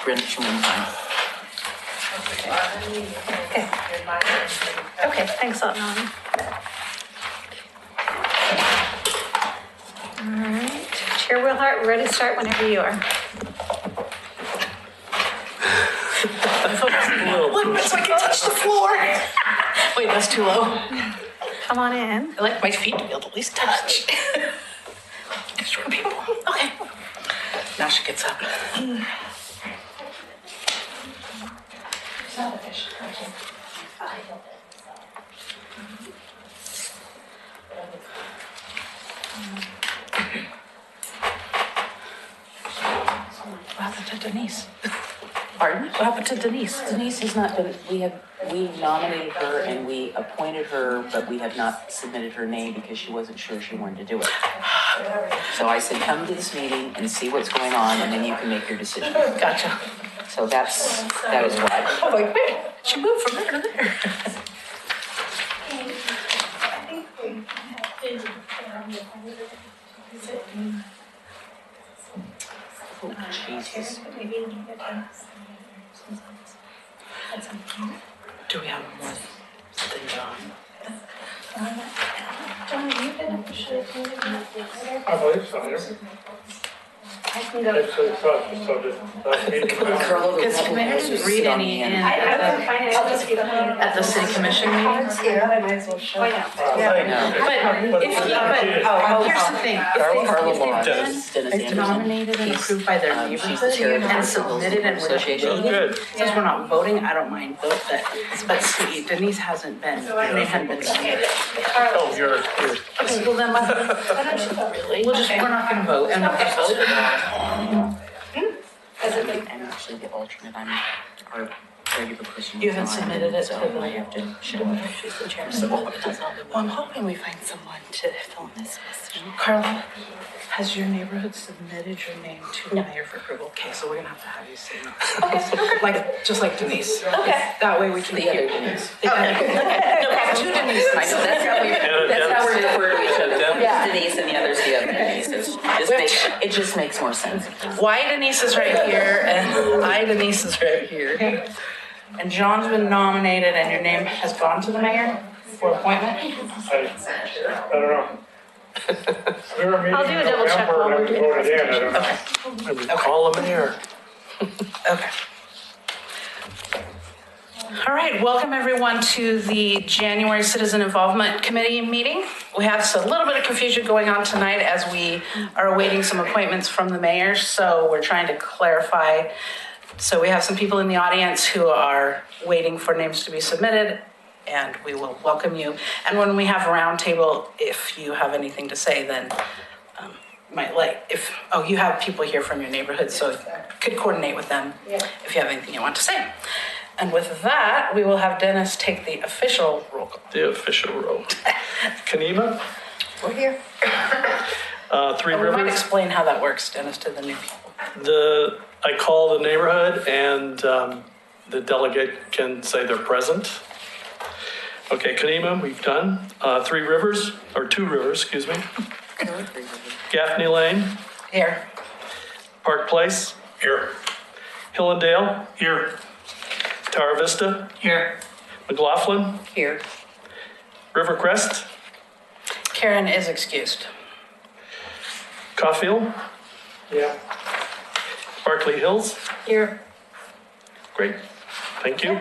Greenwich Mean Time. Okay, thanks a lot, Melanie. All right, Chair Wilhart, we're ready to start whenever you are. Look, it's like I touched the floor. Wait, that's too low. Come on in. I like my feet to be able to at least touch. Short people. Okay. Now she gets up. What happened to Denise? Pardon? What happened to Denise? Denise has not been, we nominated her and we appointed her, but we have not submitted her name because she wasn't sure she wanted to do it. So I said, come to this meeting and see what's going on and then you can make your decision. Gotcha. So that is why. I was like, wait, she moved from there to there. Oh, Jesus. Do we have more than John? John, have you been officially appointed? I believe so, yeah. I can go. It's last meeting. Because the mayor didn't read any in I wasn't finding it. I'll just keep playing. at the city commission meetings. Yeah, I might as well show. But here's the thing, if they've been nominated and approved by their neighborhood and submitted and we're voting, Good. since we're not voting, I don't mind vote that. But see, Denise hasn't been, they haven't been nominated. Oh, you're. Okay, well then, we'll just, we're not gonna vote and we'll just vote. I'm actually the alternate. I'm our regular person. You haven't submitted it to so the- I have to show her. She's the chair. So Well, I'm hoping we find someone to fill in this position. Carla, has your neighborhood submitted your name to the mayor for approval? Okay, so we're gonna have you say no. Like, just like Denise. Okay. That way we can The hear. other Denise. No, two Denise. I know, that's how we refer to each other. One's Denise and the other's the other Denise. It just makes more sense. Y Denise is right here and I Denise is right here. And John's been nominated and your name has gone to the mayor for appointment? I don't know. We were meeting I'll do a in double check while November we're and doing voted in, I don't know. Call the mayor. Okay. All right, welcome everyone to the January Citizen Involvement Committee meeting. We have a little bit of confusion going on tonight as we are awaiting some appointments from the mayor, so we're trying to clarify. So we have some people in the audience who are waiting for names to be submitted, and we will welcome you. And when we have a roundtable, if you have anything to say, then you have people here from your neighborhood, so you could coordinate with them if you have anything you want to say. And with that, we will have Dennis take the official roll call. The official roll. Kanema, We're here. Three We might Rivers. explain how that works, Dennis, to the new people. I call the neighborhood and the delegate can say they're present. Okay, Kanema, we've done. Three Rivers, or Two Rivers, excuse me. Gaffney Lane, Here. Park Place. Here. Hillendale. Here. Tower Vista. Here. McLaughlin. Here. Rivercrest. Karen is excused. Caulfield. Yeah. Berkeley Hills. Here. Great. Thank you.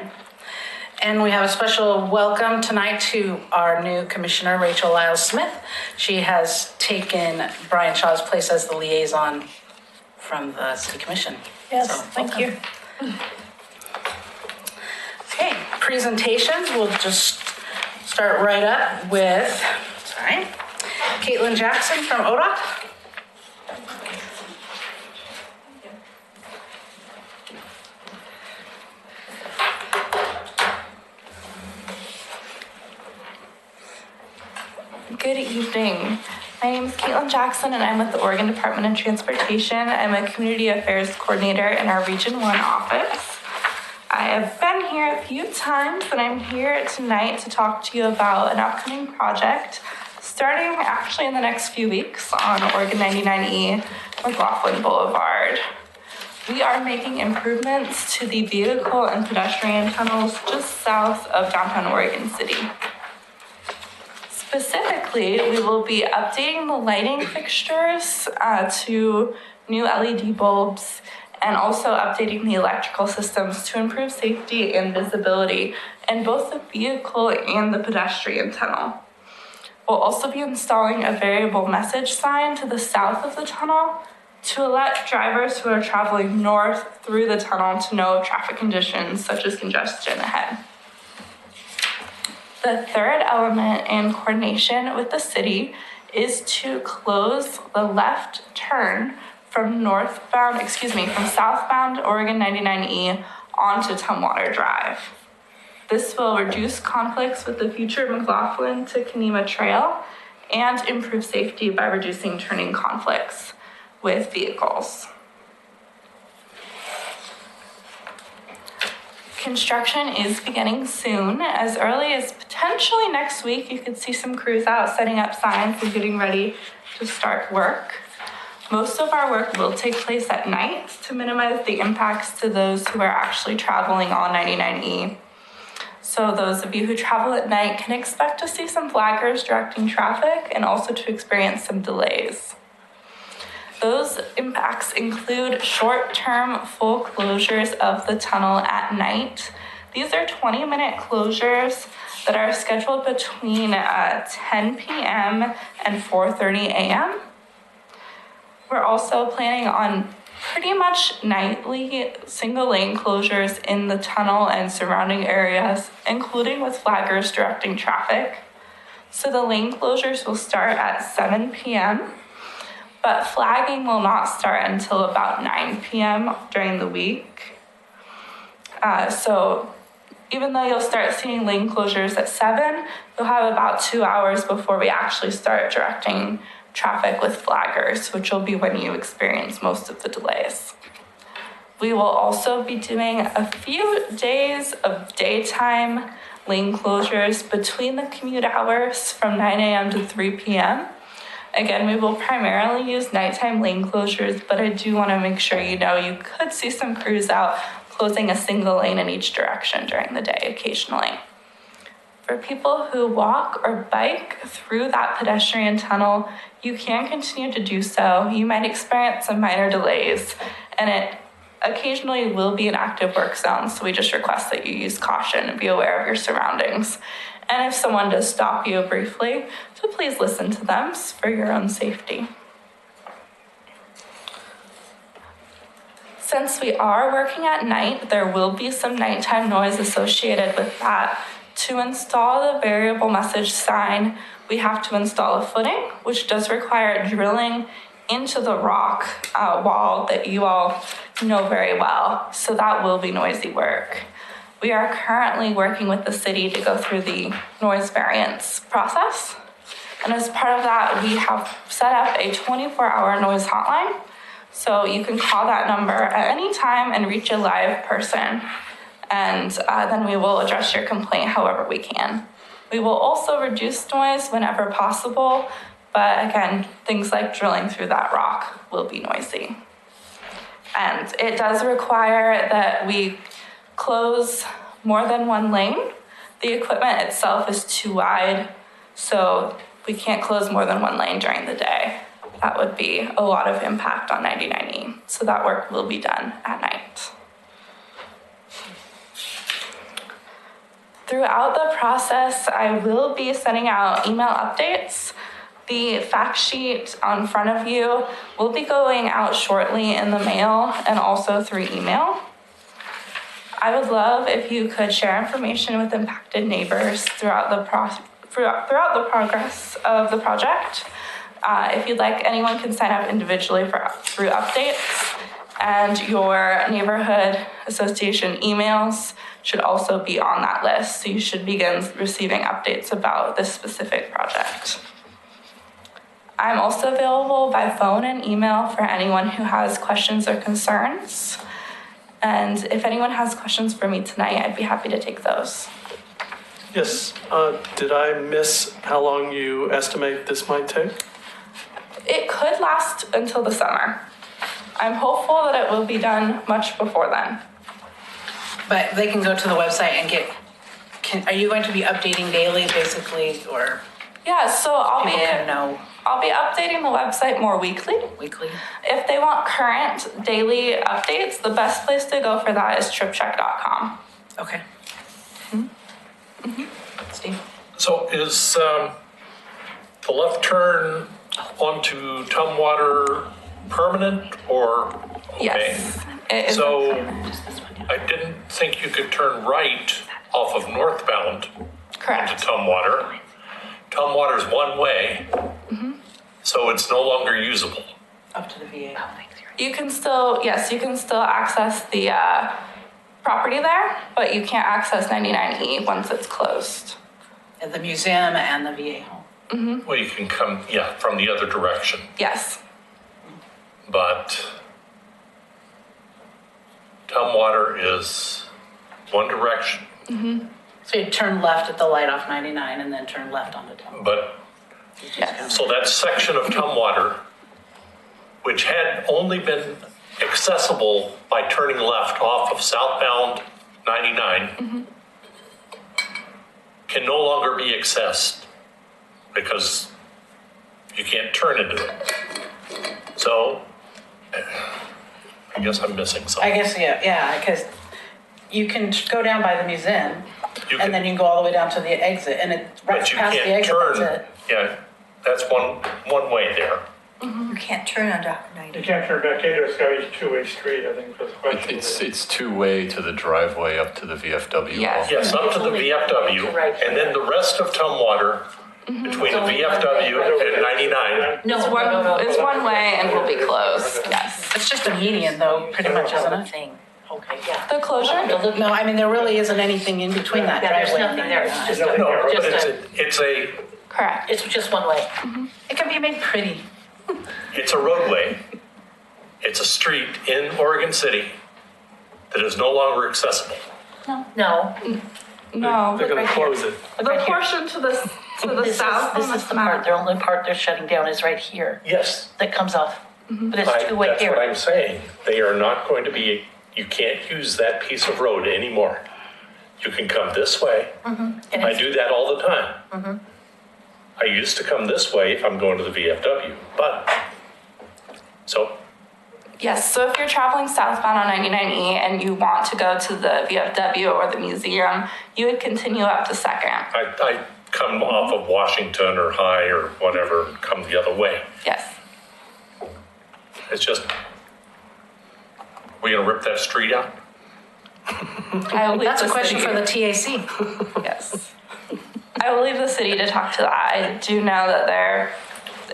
And we have a special welcome tonight to our new commissioner, Rachel Lyles Smith. She has taken Brian Shaw's place as the liaison from the city commission. Yes, So, thank you. Okay, presentations, we'll just start right up with, Caitlin Jackson from ODOT. Good evening. My name is Caitlin Jackson and I'm with the Oregon Department of Transportation. I'm a Community Affairs Coordinator in our Region 1 office. I have been here a few times and I'm here tonight to talk to you about an upcoming project starting actually in the next few weeks on Oregon 99E McLaughlin Boulevard. we are making improvements to the vehicle and pedestrian tunnels just south of downtown Oregon City. Specifically, we will be updating the lighting fixtures to new LED bulbs and also updating the electrical systems to improve safety and visibility in both the vehicle and the pedestrian tunnel. We'll also be installing a variable message sign to the south of the tunnel to let drivers who are traveling north through the tunnel to know of traffic conditions such as congestion ahead. The third element in coordination with the city is to close the left turn from southbound Oregon 99E onto Tumwater Drive. This will reduce conflicts with the future McLaughlin to Kenema Trail and improve safety by reducing turning conflicts with vehicles. Construction is beginning soon. As early as potentially next week, you could see some crews out setting up signs and getting ready to start work. Most of our work will take place at night to minimize the impacts to those who are actually traveling on 99E. So those of you who travel at night can expect to see some flaggers directing traffic and also to experience some delays. Those impacts include short-term full closures of the tunnel at night. These are 20-minute closures that are scheduled between 10 p.m. and 4:30 a.m. We're also planning on pretty much nightly single-lane closures in the tunnel and surrounding areas, including with flaggers directing traffic. So the lane closures will start at 7 p.m., but flagging will not start until about 9 p.m. during the week. So even though you'll start seeing lane closures at 7, you'll have about 2 hours before we actually start directing traffic with flaggers, which will be when you experience most of the delays. We will also be doing a few days of daytime lane closures between the commute hours from 9 a.m. to 3 p.m. Again, we will primarily use nighttime lane closures, but I do want to make sure you know you could see some crews out closing a single lane in each direction during the day occasionally. For people who walk or bike through that pedestrian tunnel, you can continue to do so. You might experience some minor delays, and it occasionally will be an active work zone, so we just request that you use caution and be aware of your surroundings. And if someone does stop you briefly, so please listen to them for your own safety. Since we are working at night, there will be some nighttime noise associated with that. To install the variable message sign, we have to install a footing, which does require drilling into the rock wall that you all know very well. So that will be noisy work. We are currently working with the city to go through the noise variance process. And as part of that, we have set up a 24-hour noise hotline. So you can call that number at any time and reach a live person. And then we will address your complaint however we can. We will also reduce noise whenever possible, but again, things like drilling through that rock will be noisy. And it does require that we close more than one lane. The equipment itself is too wide, so we can't close more than one lane during the day. That would be a lot of impact on 99E, so that work will be done at night. Throughout the process, I will be sending out email updates. The fact sheet on front of you will be going out shortly in the mail and also through email. I would love if you could share information with impacted neighbors throughout the progress of the project. If you'd like, anyone can sign up individually through updates, and your neighborhood association emails should also be on that list, so you should begin receiving updates about this specific project. I'm also available by phone and email for anyone who has questions or concerns. And if anyone has questions for me tonight, I'd be happy to take those. Yes, did I miss how long you estimate this might take? It could last until the summer. I'm hopeful that it will be done much before then. But they can go to the website and are you going to be updating daily basically or Yeah, so people can know I'll be updating the website more weekly. weekly? If they want current daily updates, the best place to go for that is tripcheck.com. Okay. Steve? So is the left turn onto Tumwater permanent or? Okay. Yes. It is. So I didn't think you could turn right off of northbound to Correct. Tumwater. Tumwater's one way, so it's no longer usable. Up to the VA. You can still, yes, you can still access the property there, but you can't access 99E once it's closed. At the museum and the VA home. Well, you can come, from the other direction, Yes. but Tumwater is one direction, So you turn left at the light off 99 and then turn left onto Town. but Yes. so that section of Tumwater, which had only been accessible by turning left off of southbound 99, can no longer be accessed because you can't turn into it. So I guess I'm missing I something. guess, yeah, because you can go down by the museum You and then can- you can go all the way down to the exit and it's right But you past the can't exit, that's turn, it. that's one way there. You can't turn onto You 90. can't turn back either, it's gotta be a two-way street, I think, was the question. It's two-way to the driveway up to the VFW. Yes. Yes, up to the VFW, and then the rest of Tumwater, between the VFW and 99, It's one way and will be closed. Yes. It's just a median though, pretty much, isn't it? Thing. Okay, yeah. The closure? No, I mean, there really isn't anything in between that Yeah, there's driveway. nothing there, it's just, no, but just it's a, Correct. it's just one way. It can be made pretty. it's a roadway. It's a street in Oregon City that is no longer accessible. No, No. They're gonna close it. The right here. portion to the this south is, on this is this the part, map. the only part they're shutting down is right here, Yes, that comes off. But it's two-way that's what here. I'm saying. They are not going to be, you can't use that piece of road anymore. You can come this way. And I it's, do that all the time. I used to come this way if I'm going to the VFW, but, so, Yes, so if you're traveling southbound on 99E and you want to go to the VFW or the museum, you would continue up to Second. I come off of Washington or High or whatever, and come the other way. Yes. It's just, we gonna rip that street out? I will leave That's a the question city- for the TAC. Yes. I will leave the city to talk to that. I do know that there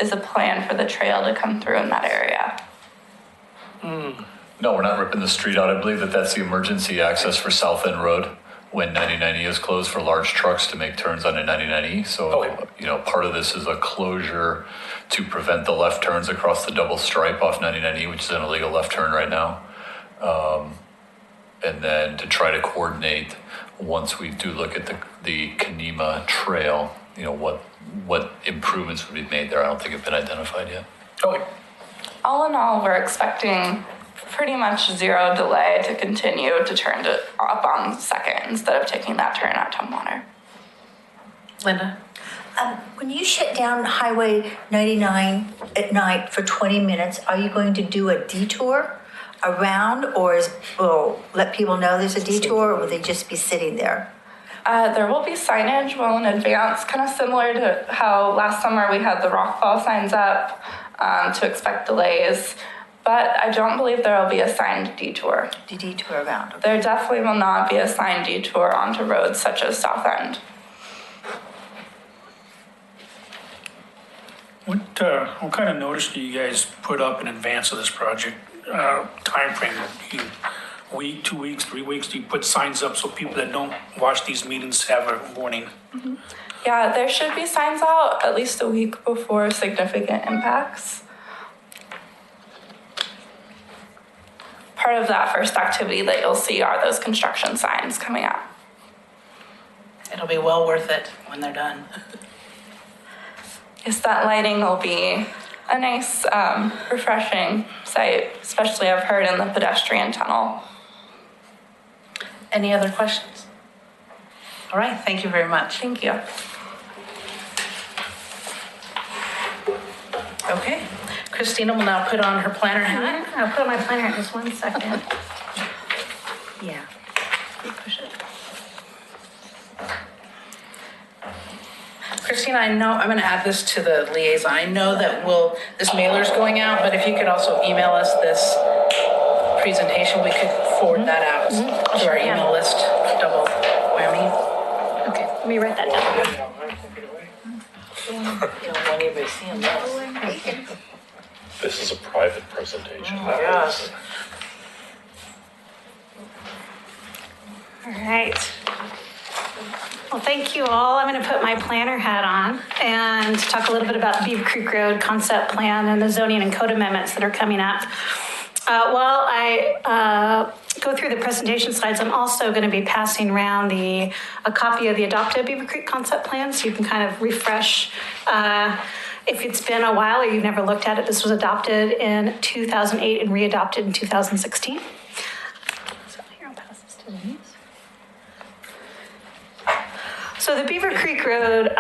is a plan for the trail to come through in that area. No, we're not ripping the street out. I believe that that's the emergency access for South End Road when 99E is closed for large trucks to make turns on a 99E. So, Okay. part of this is a closure to prevent the left turns across the double stripe off 99E, which is an illegal left turn right now. And then to try to coordinate once we do look at the Kanema Trail, what improvements would be made there. I don't think have been identified yet. Okay. All in all, we're expecting pretty much zero delay to continue to turn to up on Second instead of taking that turn at Tumwater. Linda? When you shut down Highway 99 at night for 20 minutes, are you going to do a detour around or let people know there's a detour, or will they just be sitting there? There will be signage well in advance, kind of similar to how last summer we had the rockfall signs up to expect delays, but I don't believe there will be a signed detour. To detour around? There definitely will not be a signed detour onto roads such as South End. What kind of notice do you guys put up in advance of this project? Timeframe, a week, 2 weeks, 3 weeks? Do you put signs up so people that don't watch these meetings have a warning? Yeah, there should be signs out at least a week before significant impacts. Part of that first activity that you'll see are those construction signs coming out. It'll be well worth it when they're done. Yes, that lighting will be a nice, refreshing site, especially I've heard in the pedestrian tunnel. Any other questions? All right, thank you very much. Thank you. Okay, Christina will now put on her planner hat. I'll put on my planner in just 1 second. Yeah. Push it. Christina, I know, I'm gonna add this to the liaison. I know that this mailer's going out, but if you could also email us this presentation, we could forward that out to our email list, double whammy. Okay, let me write that down. You don't want anybody seeing this. This is a private presentation. Yes. All right. Well, thank you all. I'm going to put my planner hat on and talk a little bit about the Beaver Creek Road concept plan and the zoning and code amendments that are coming up. While I go through the presentation slides, I'm also going to be passing around a copy of the adopted Beaver Creek concept plan, so you can kind of refresh. If it's been a while or you've never looked at it, this was adopted in 2008 and re-adopted in 2016. So here, I'll pass this to Denise. So the Beaver Creek Road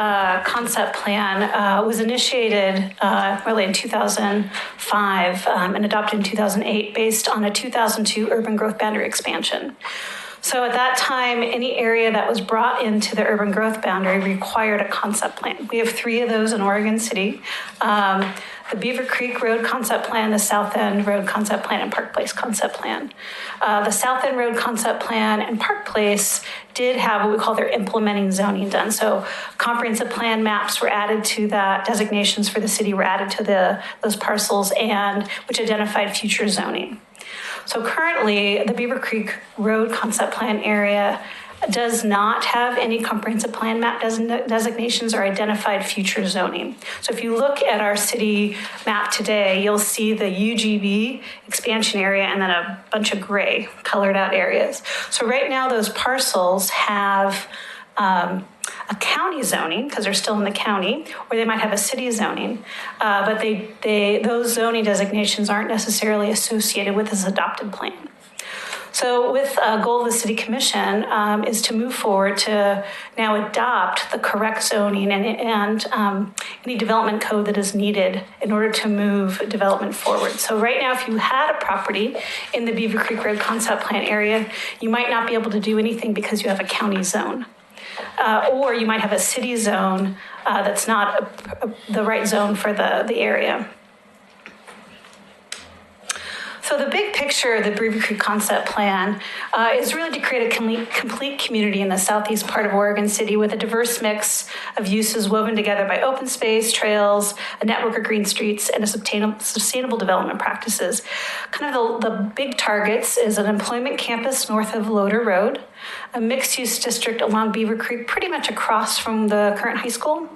concept plan was initiated really in 2005 and adopted in 2008 based on a 2002 urban growth boundary expansion. So at that time, any area that was brought into the urban growth boundary required a concept plan. We have 3 of those in Oregon City. The Beaver Creek Road concept plan, the South End Road concept plan, and Park Place concept plan. The South End Road concept plan and Park Place did have what we call their implementing zoning done. So comprehensive plan maps were added to that, designations for the city were added to those parcels, and which identified future zoning. So currently, the Beaver Creek Road concept plan area does not have any comprehensive plan map designations or identified future zoning. So if you look at our city map today, you'll see the UGB expansion area and then a bunch of gray colored out areas. So right now those parcels have a county zoning because they're still in the county, or they might have a city zoning, but those zoning designations aren't necessarily associated with this adopted plan. So with a goal of the City Commission is to move forward to now adopt the correct zoning and any development code that is needed in order to move development forward. So right now, if you had a property in the Beaver Creek Road concept plan area, you might not be able to do anything because you have a county zone. Or you might have a city zone that's not the right zone for the area. So the big picture of the Beaver Creek concept plan is really to create a complete community in the southeast part of Oregon City with a diverse mix of uses woven together by open space, trails, a network of green streets, and a sustainable development practices. Kind of the big targets is an employment campus north of Loader Road, a mixed-use district along Beaver Creek, pretty much across from the current high school,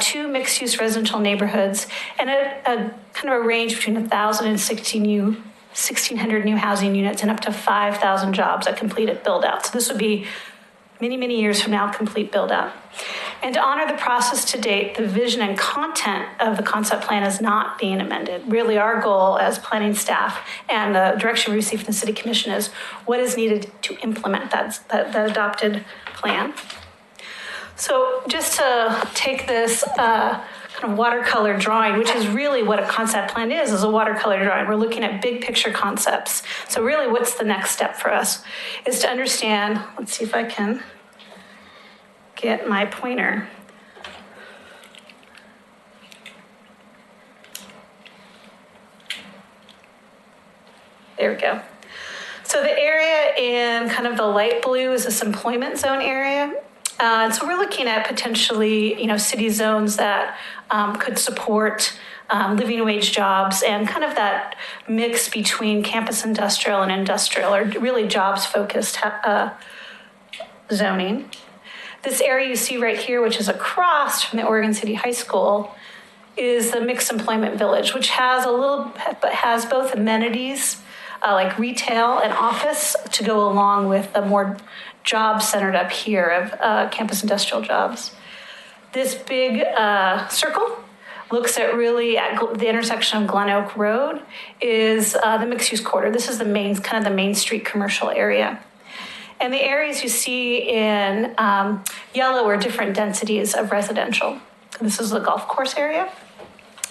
2 mixed-use residential neighborhoods, and a kind of a range between 1,000 and 1,600 new housing units and up to 5,000 jobs at completed build-out. So this would be many, many years from now, complete build-out. And to honor the process to date, the vision and content of the concept plan is not being amended. Really, our goal as planning staff and the direction we received from the City Commission is what is needed to implement that adopted plan. So just to take this kind of watercolor drawing, which is really what a concept plan is a watercolor drawing. We're looking at big picture concepts. So really what's the next step for us is to understand, let's see if I can get my pointer. There we go. So the area in kind of the light blue is this employment zone area. And so we're looking at potentially, city zones that could support living wage jobs and kind of that mix between campus industrial and industrial, or really jobs-focused zoning. This area you see right here, which is across from the Oregon City High School, is the mixed employment village, which has both amenities like retail and office to go along with the more jobs centered up here of campus industrial jobs. This big circle looks at really at the intersection of Glen Oak Road is the mixed-use quarter. This is the main, kind of the Main Street commercial area. And the areas you see in yellow are different densities of residential. This is the golf course area.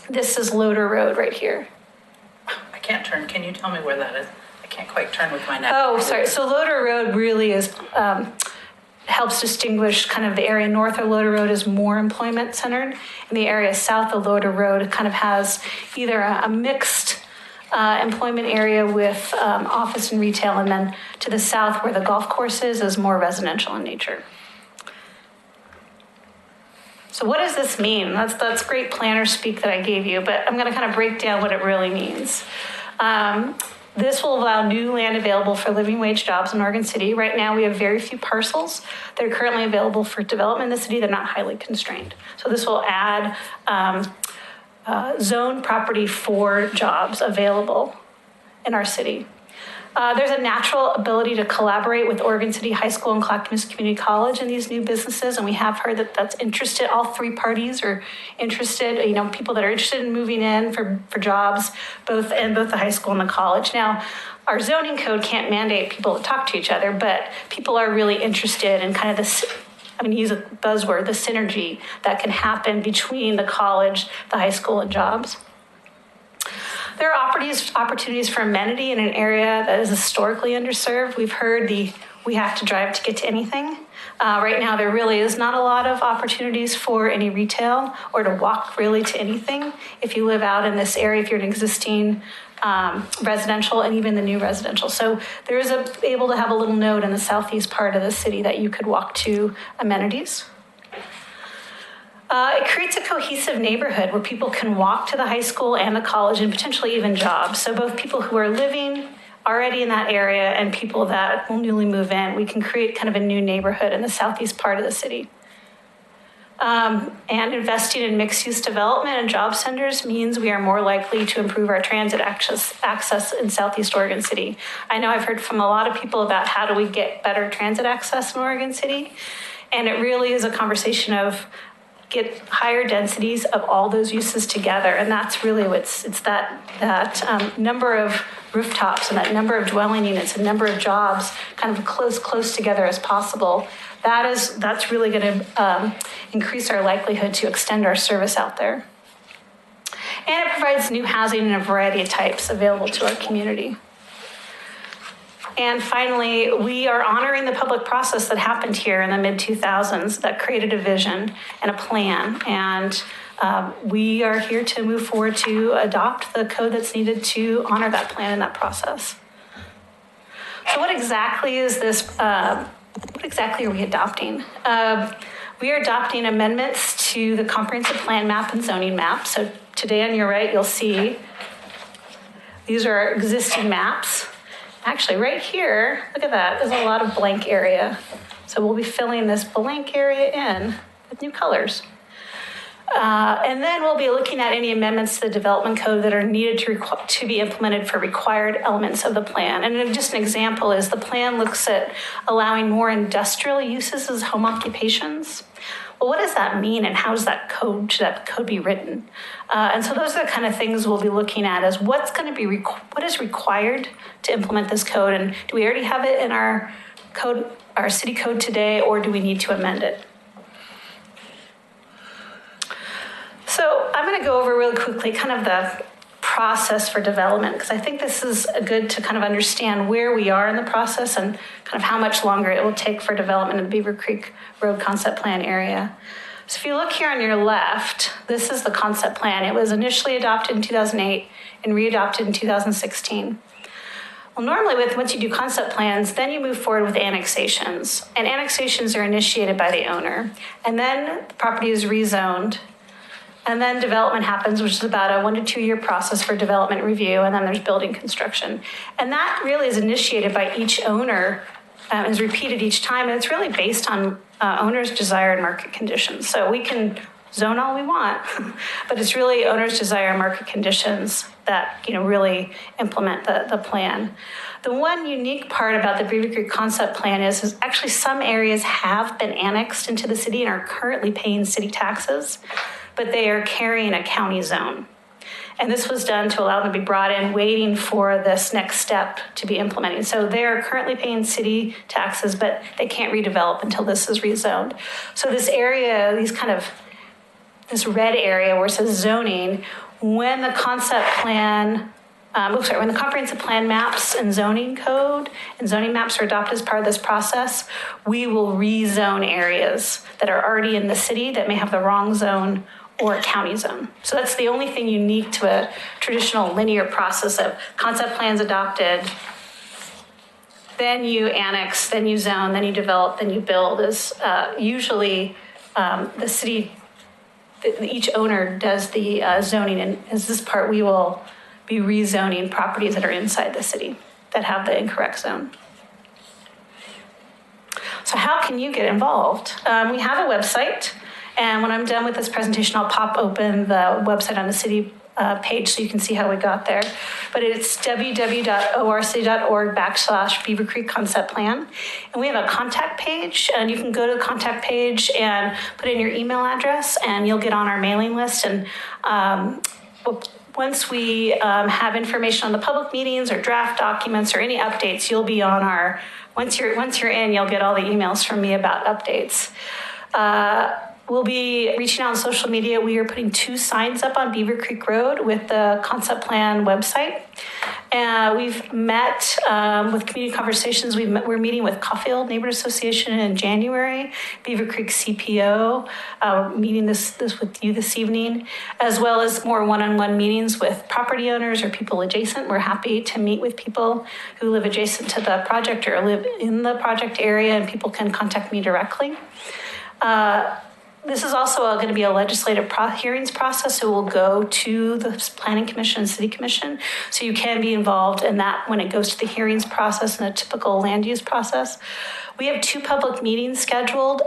This is Loader Road right here. I can't turn. Can you tell me where that is? I can't quite turn with my neck. Oh, sorry. So Loader Road really is helps distinguish kind of the area north of Loader Road is more employment centered, and the area south of Loader Road kind of has either a mixed employment area with office and retail, and then to the south where the golf course is more residential in nature. So what does this mean? That's great planner speak that I gave you, but I'm going to kind of break down what it really means. This will allow new land available for living wage jobs in Oregon City. Right now, we have very few parcels that are currently available for development in the city. They're not highly constrained. So this will add zone property for jobs available in our city. There's a natural ability to collaborate with Oregon City High School and Clackamas Community College in these new businesses, and we have heard that that's interested. All three parties are interested. You know, people that are interested in moving in for jobs, both the high school and the college. Now, our zoning code can't mandate people to talk to each other, but people are really interested in kind of this. I'm going to use a buzzword: the synergy that can happen between the college, the high school, and jobs. There are opportunities for amenity in an area that is historically underserved. We've heard we have to drive to get to anything. Right now, there really is not a lot of opportunities for any retail or to walk really to anything. If you live out in this area, if you're an existing residential and even the new residential. So there is able to have a little node in the southeast part of the city that you could walk to amenities. It creates a cohesive neighborhood where people can walk to the high school and the college and potentially even jobs. So both people who are living already in that area and people that will newly move in, we can create kind of a new neighborhood in the southeast part of the city. And investing in mixed-use development and job centers means we are more likely to improve our transit access in Southeast Oregon City. I know I've heard from a lot of people about how do we get better transit access in Oregon City, and it really is a conversation of get higher densities of all those uses together, and that's really what's that number of rooftops and that number of dwelling units and number of jobs kind of close together as possible. That's really going to increase our likelihood to extend our service out there. And it provides new housing in a variety of types available to our community. And finally, we are honoring the public process that happened here in the mid-2000s that created a vision and a plan. And we are here to move forward to adopt the code that's needed to honor that plan and that process. So what exactly is this? What exactly are we adopting? We are adopting amendments to the comprehensive plan map and zoning map. So today on your right, you'll see these are our existing maps. Actually, right here, look at that, there's a lot of blank area. So we'll be filling this blank area in with new colors. And then we'll be looking at any amendments to the development code that are needed to be implemented for required elements of the plan. And just an example is the plan looks at allowing more industrial uses as home occupations. Well, what does that mean, and how does that code, should that code be written? And so those are the kind of things we'll be looking at as what's going to be, what is required to implement this code, and do we already have it in our code, our city code today, or do we need to amend it? So I'm going to go over really quickly kind of the process for development, because I think this is good to kind of understand where we are in the process and kind of how much longer it will take for development in the Beaver Creek Road Concept Plan area. So if you look here on your left, this is the concept plan. It was initially adopted in 2008 and readopted in 2016. Well, normally once you do concept plans, then you move forward with annexations. And annexations are initiated by the owner. And then the property is rezoned. And then development happens, which is about a 1 to 2 year process for development review, and then there's building construction. And that really is initiated by each owner, is repeated each time, and it's really based on owner's desire and market conditions. So we can zone all we want, but it's really owner's desire and market conditions that really implement the plan. The one unique part about the Beaver Creek Concept Plan is actually some areas have been annexed into the city and are currently paying city taxes. but they are carrying a county zone. And this was done to allow them to be brought in, waiting for this next step to be implemented. So they're currently paying city taxes, but they can't redevelop until this is rezoned. So this area, this red area where it says zoning, when the concept plan, when the comprehensive plan maps and zoning code and zoning maps are adopted as part of this process, we will rezone areas that are already in the city that may have the wrong zone or a county zone. So that's the only thing unique to a traditional linear process of concept plans adopted, then you annex, then you zone, then you develop, then you build. Is usually the city, each owner does the zoning, and as this part, we will be rezoning properties that are inside the city that have the incorrect zone. So how can you get involved? We have a website. And when I'm done with this presentation, I'll pop open the website on the city page so you can see how we got there. But it's www.orcity.org/Beaver Creek Concept Plan. And we have a contact page, and you can go to the contact page and put in your email address, and you'll get on our mailing list. And once we have information on the public meetings or draft documents or any updates, you'll be on our, once you're in, you'll get all the emails from me about updates. We'll be reaching out on social media. We are putting 2 signs up on Beaver Creek Road with the concept plan website. We've met with Community Conversations. We're meeting with Caulfield Neighborhood Association in January, Beaver Creek CPO, meeting this with you this evening, as well as more one-on-one meetings with property owners or people adjacent. We're happy to meet with people who live adjacent to the project or live in the project area, and people can contact me directly. This is also going to be a legislative hearings process. So we'll go to the Planning Commission and City Commission. So you can be involved in that when it goes to the hearings process and a typical land use process. We have 2 public meetings scheduled.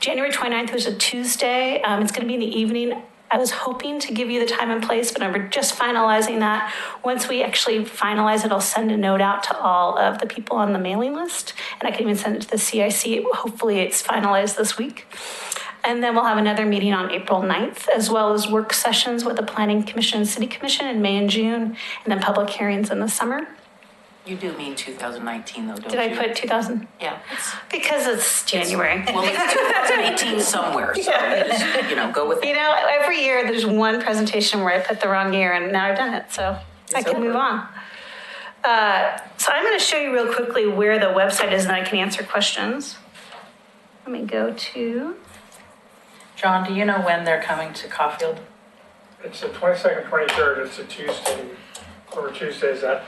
January 29th was a Tuesday. It's going to be in the evening. I was hoping to give you the time and place, but we're just finalizing that. Once we actually finalize it, I'll send a note out to all of the people on the mailing list, and I can even send it to the CIC. Hopefully it's finalized this week. And then we'll have another meeting on April 9th, as well as work sessions with the Planning Commission and City Commission in May and June, and then public hearings in the summer. You do mean 2019 though, don't you? Did I put 2000? Yeah. Because it's January. Well, it's 2018 somewhere, so just, go with it. Every year there's one presentation where I put the wrong year, and now I've done it, so I can move on. So I'm going to show you real quickly where the website is, and I can answer questions. Let me go to... John, do you know when they're coming to Caulfield? It's the 22nd, 23rd, it's a Tuesday, or Tuesday is that?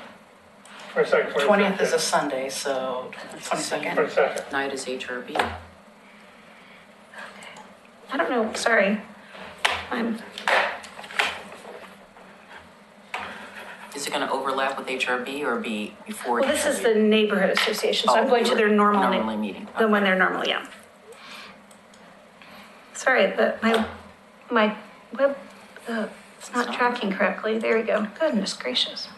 22nd, 23rd. 20th is a Sunday, so 22nd. 22nd. Night is HRB. I don't know, sorry. Is it going to overlap with HRB or be before? Well, this is HRB? the neighborhood association, so I'm going to their normally meeting. The one they're normally, yeah. Sorry, my web, it's not tracking correctly. There we go. Goodness gracious.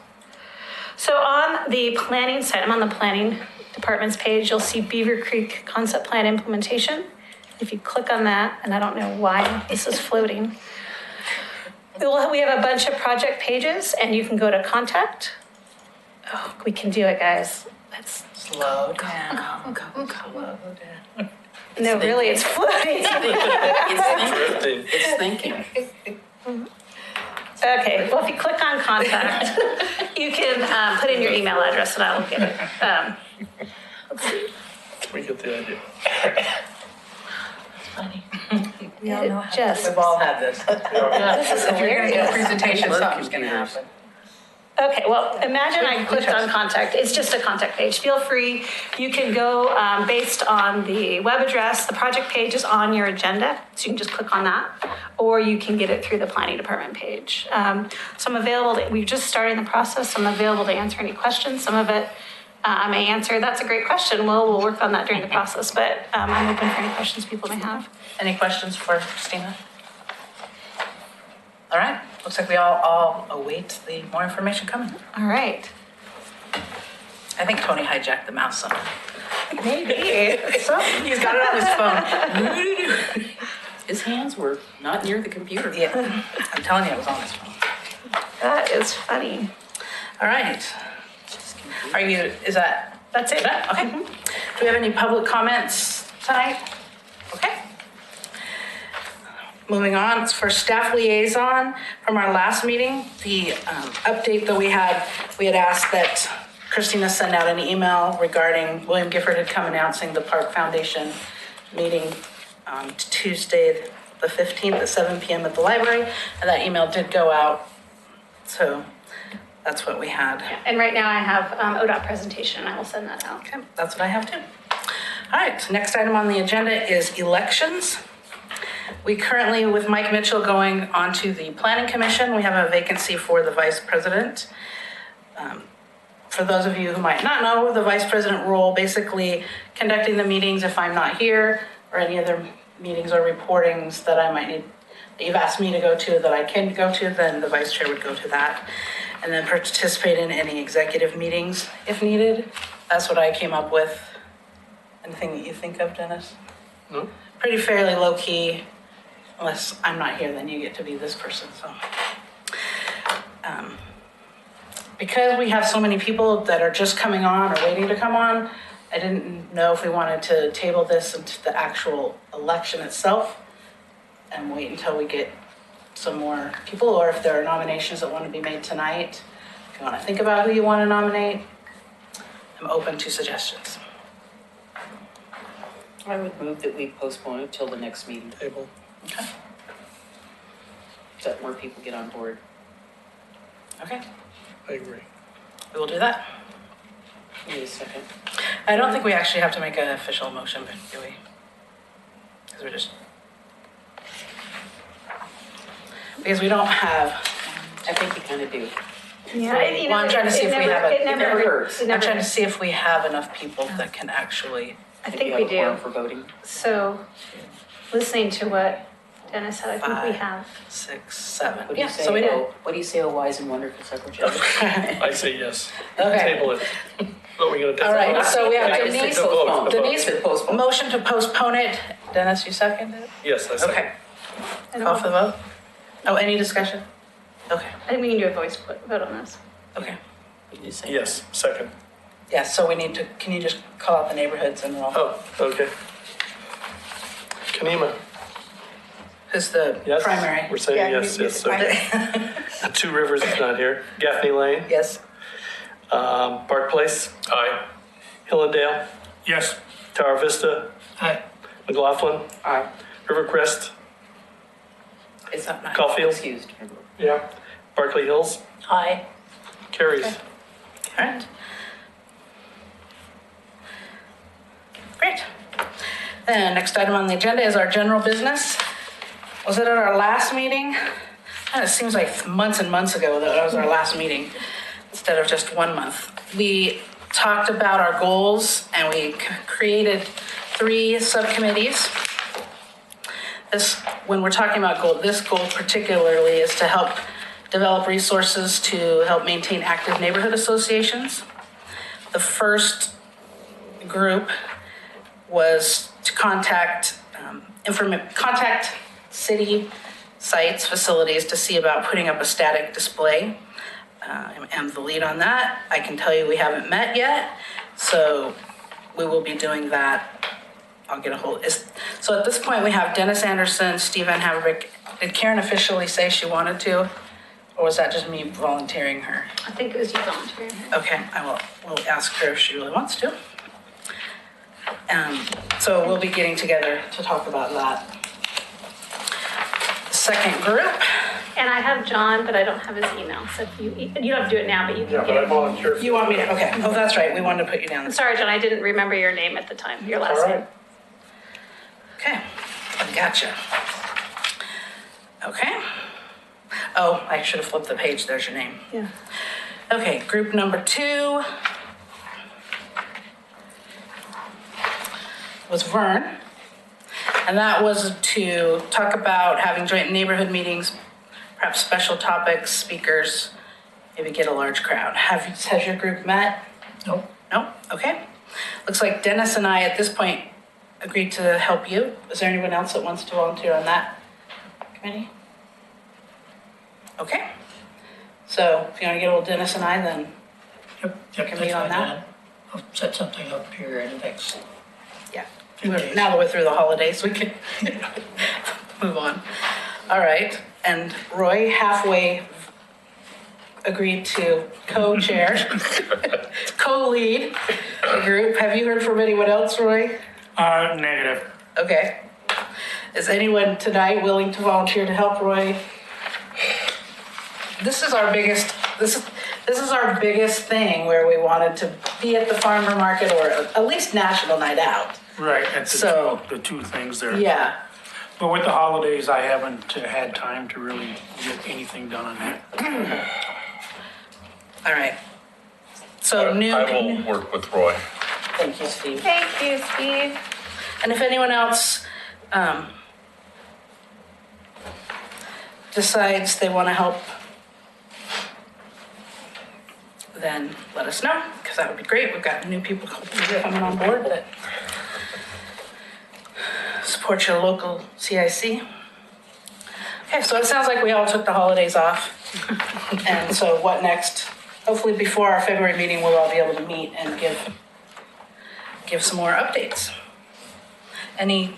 So on the planning side, I'm on the planning department's page, you'll see Beaver Creek Concept Plan Implementation. If you click on that, and I don't know why this is floating, we have a bunch of project pages, and you can go to contact. Oh, we can do it, guys. Let's slow down. No, really, it's floating. It's thinking. Okay, well, if you click on contact, you can put in your email address and I will get it. Let's see. We get the idea. Funny. We all know how We've all had this. This is If you're going to do a hilarious. presentation, something's going to happen. Okay, well, imagine I clicked on contact. It's just a contact page. Feel free. You can go based on the web address. The project page is on your agenda, so you can just click on that, or you can get it through the planning department page. So I'm available. We're just starting the process. I'm available to answer any questions. Some of it I may answer. That's a great question. We'll work on that during the process, but I'm open for any questions people may have. Any questions for Christina? All right, looks like we all await the more information coming. All right. I think Tony hijacked the mouse somehow. Maybe. He's got it on his phone. His hands were not near the computer. Yeah, I'm telling you, it was on his phone. That is funny. All right. That's it? Okay. Do we have any public comments tonight? Okay. Moving on, it's for staff liaison from our last meeting. The update that we had asked that Christina send out an email regarding William Gifford had come announcing the Park Foundation meeting on Tuesday, the 15th at 7 p.m. at the library. And that email did go out. So that's what we had. And right now I have ODOT presentation. I will send that out. Okay, that's what I have too. All right, so next item on the agenda is elections. We currently, with Mike Mitchell going on to the Planning Commission, we have a vacancy for the vice president. For those of you who might not know, the vice president role, basically conducting the meetings if I'm not here, or any other meetings or reportings that I might need, that you've asked me to go to that I can go to, then the vice chair would go to that. And then participate in any executive meetings if needed. That's what I came up with. Anything that you think of, Dennis? No. Pretty fairly low key. Unless I'm not here, then you get to be this person, so. Because we have so many people that are just coming on or waiting to come on, I didn't know if we wanted to table this into the actual election itself and wait until we get some more people, or if there are nominations that want to be made tonight. If you want to think about who you want to nominate, I'm open to suggestions. I would move that we postpone it till the next meeting. Table. Okay. So that more people get on board. Okay, I agree. we will do that. Need a second. I don't think we actually have to make an official motion, but do we? Because we don't have, I think you kind of do. Yeah, well, I'm trying to see if we have It a, never hurts. I'm trying to see if we have enough people that can actually, I If think you we have a quorum do. for voting. So, listening to what Dennis said, I think we 5, have. 6, 7. What do you Yeah, say? so we do. What do you say, oh wise and wonderful secretary? I say yes. Okay. Table it. What are we gonna do? All right, so we have I just said Denise, postpone. Denise, Said postpone. motion to postpone it. Dennis, you seconded it? Yes, I say. Okay, I don't call for the know. vote. Oh, any discussion? Okay, I think we can do a voice vote on this. okay. You just say- Yes, second. Yeah, so we need to, can you just call out the neighborhoods and we'll, Oh, okay. Kanema, who's the yes? primary? We're saying yes, yes. Okay. Two Rivers is not here. Gaffney Lane, Yes, Park Place, Aye. Hillendale, Yes. Tower Vista, Aye. McLaughlin, Aye. Rivercrest, it's not nine. Caulfield, Excused. yeah, Berkeley Hills, Aye. carries. All right. Great. Then next item on the agenda is our general business. Was it at our last meeting? And it seems like months and months ago that was our last meeting instead of just 1 month. We talked about our goals and we created 3 subcommittees. When we're talking about this goal particularly is to help develop resources to help maintain active neighborhood associations. The first group was to contact city sites, facilities to see about putting up a static display. I'm the lead on that. I can tell you we haven't met yet, so we will be doing that. I'll get a hold. So at this point, we have Dennis Anderson, Steve Van Haverbeek. Did Karen officially say she wanted to? Or was that just me volunteering her? I think it was you volunteering. Okay, we'll ask her if she really wants to. So we'll be getting together to talk about that. Second group, And I have John, but I don't have his email. So if you don't have to do it now, but you can Yeah, get but I it. volunteer. you want me to, okay, oh, that's right, we wanted to put you down. I'm sorry, John, I didn't remember your name at the time, your last All name. right. Okay, I gotcha. Okay. Oh, I should have flipped the page, there's your name. Yeah. Okay, group number 2 was Vern. And that was to talk about having joint neighborhood meetings, perhaps special topics, speakers, maybe get a large crowd. Has your group met? Nope. No? Okay. Looks like Dennis and I at this point agreed to help you. Is there anyone else that wants to volunteer on that committee? Okay. So if you want to get old Dennis and I, then Yep, Can we on that? I'll set something up here in the next yeah. few days. Now that we're through the holidays, we can move on. All right. And Roy halfway agreed to co-chair, co-lead the group. Have you heard from anyone else, Roy? Negative. Okay. Is anyone tonight willing to volunteer to help Roy? This is our biggest, this is our biggest thing where we wanted to be at the farmer market or at least National Night Out. Right, that's So- the two things there. Yeah. But with the holidays, I haven't had time to really get anything done on that. All right. So new. I will work with Roy. Thank you, Steve. Thank you, Steve. And if anyone else decides they want to help, then let us know, because that would be great. We've got new people coming on board that support your local CIC. Okay, so it sounds like we all took the holidays off. And so what next? Hopefully before our February meeting, we'll all be able to meet and give some more updates. Any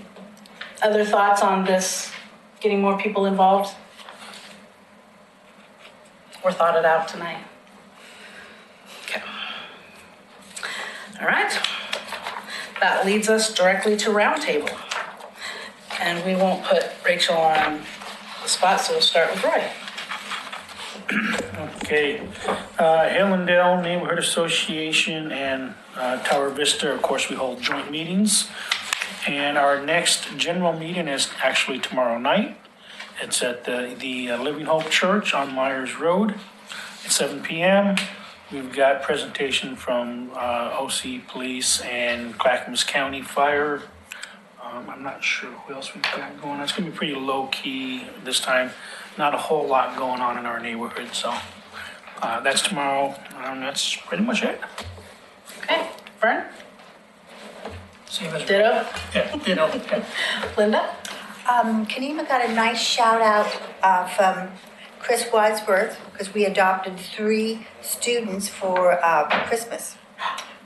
other thoughts on this, getting more people involved? Or thought it out tonight? Okay. All right. That leads us directly to roundtable. And we won't put Rachel on the spot, so we'll start with Roy. Okay, Hillendale Neighborhood Association and Tower Vista, of course, we hold joint meetings. And our next general meeting is actually tomorrow night. It's at the Living Hope Church on Myers Road at 7 p.m. We've got presentation from OC Police and Clackamas County Fire. I'm not sure who else we've got going on. It's gonna be pretty low key this time. Not a whole lot going on in our neighborhood, so that's tomorrow. That's pretty much it. Okay, Vern? Same as. Ditto? Yeah, ditto. Yeah. Linda? Kanema got a nice shout out from Chris Wadsworth because we adopted 3 students for Christmas.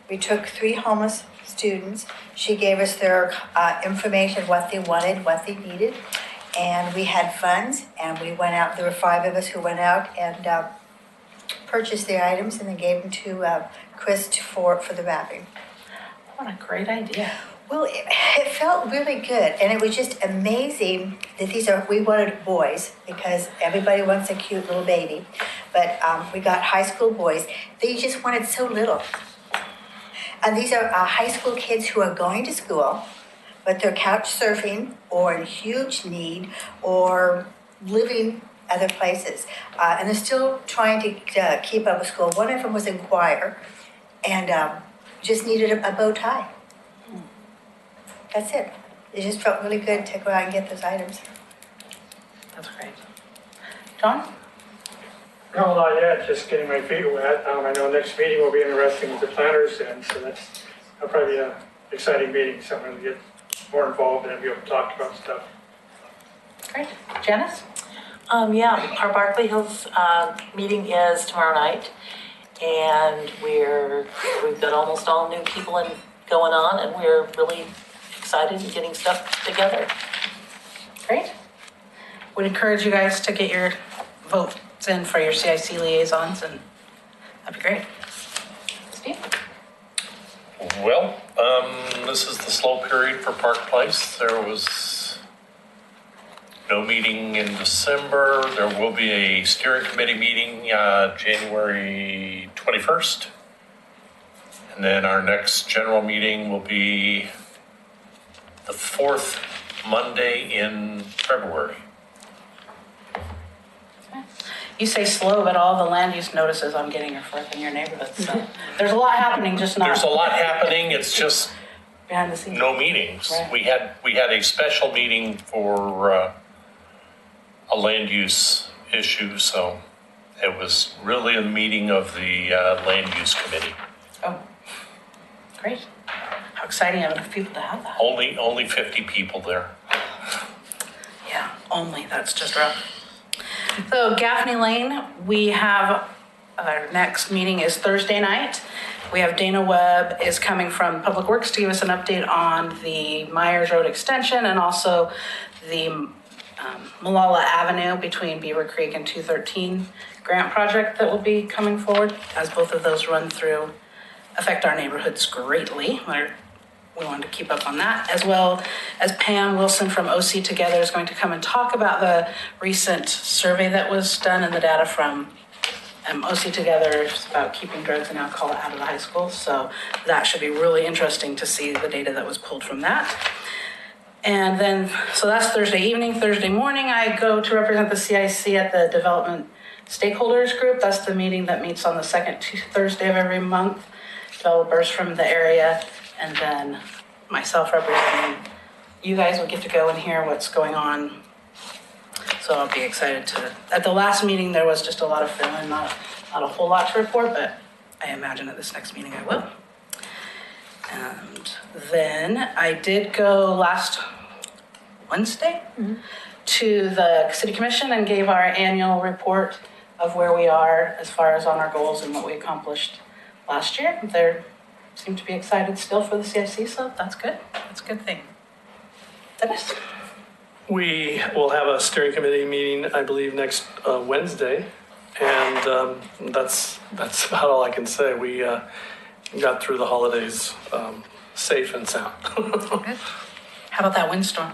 We took 3 homeless students. She gave us their information, what they wanted, what they needed. And we had funds and we went out, there were 5 of us who went out and purchased the items and then gave them to Chris for the wrapping. What a great idea. Well, it felt really good, and it was just amazing that we wanted boys, because everybody wants a cute little baby, but we got high school boys. They just wanted so little. And these are high school kids who are going to school, but they're couch surfing or in huge need or living other places. And they're still trying to keep up with school. One of them was in choir and just needed a bow tie. That's it. It just felt really good to go out and get those items. That's great. John? No, not yet, just getting my feet wet. I know next meeting will be interesting with the planners, and so that'll probably be an exciting meeting, something to get more involved and be able to talk about stuff. Great. Janice? Yeah, our Barkley Hills meeting is tomorrow night, and we've got almost all new people going on, and we're really excited and getting stuff together. Great. Would encourage you guys to get your votes in for your CIC liaisons, and that'd be great. Steve? Well, this is the slow period for Park Place. There was no meeting in December. There will be a steering committee meeting January 21st. And then our next general meeting will be the 4th Monday in February. You say slow, but all the land use notices I'm getting are for in your neighborhood, so there's a lot happening, just not There's a lot happening. It's just behind the scenes. no meetings. Right. We had a special meeting for a land use issue, so it was really a meeting of the land use committee. Oh, great. How How exciting of enough people to have that. Only 50 people there. Yeah, only, that's just rough. So Gaffney Lane, we have, our next meeting is Thursday night. We have Dana Webb is coming from Public Works to give us an update on the Myers Road extension and also the Malala Avenue between Beaver Creek and 213 grant project that will be coming forward, as both of those run through, affect our neighborhoods greatly. We wanted to keep up on that, as well as Pam Wilson from OC Together is going to come and talk about the recent survey that was done and the data from OC Together about keeping drugs and alcohol out of the high schools. So that should be really interesting to see the data that was pulled from that. And then, so that's Thursday evening. Thursday morning, I go to represent the CIC at the Development Stakeholders Group. That's the meeting that meets on the second Thursday of every month. Developers from the area, and then myself representing you guys will get to go and hear what's going on. So I'll be excited to, at the last meeting, there was just a lot of fill-in, not a whole lot to report, but I imagine at this next meeting I will. And then I did go last Wednesday to the City Commission and gave our annual report of where we are as far as on our goals and what we accomplished last year. They seem to be excited still for the CIC, so that's good. That's a good thing. Dennis? We will have a steering committee meeting, I believe, next Wednesday, and that's about all I can say. We got through the holidays safe and sound. Good. How about that windstorm?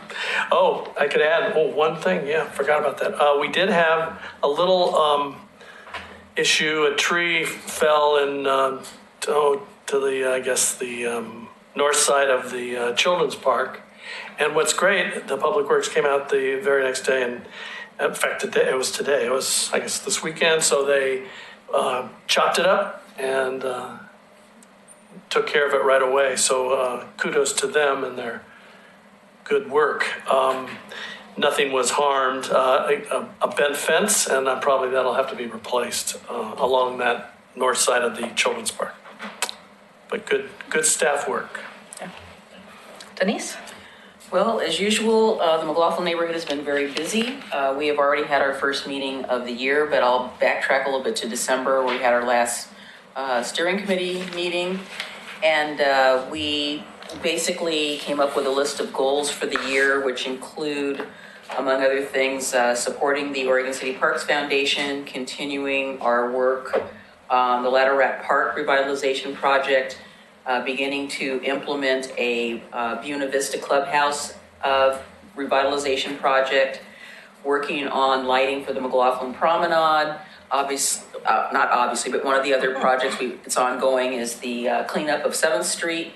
Oh, I could add one thing. Yeah, forgot about that. We did have a little issue. A tree fell in to the I guess the north side of the children's park. And what's great, the Public Works came out the very next day, and in fact, it was today. It was, I guess, this weekend. So they chopped it up and took care of it right away. So kudos to them and their good work. Nothing was harmed. A bent fence, and probably that'll have to be replaced along that north side of the children's park. But good staff work. Yeah. Denise? Well, as usual, the McLaughlin neighborhood has been very busy. We have already had our first meeting of the year, but I'll backtrack a little bit to December, where we had our last steering committee meeting. And we basically came up with a list of goals for the year, which include, among other things, supporting the Oregon City Parks Foundation, continuing our work on the Ladder Rat Park revitalization project, beginning to implement a Buena Vista Clubhouse revitalization project, working on lighting for the McLaughlin Promenade. Not obviously, but one of the other projects it's ongoing is the cleanup of 7th Street.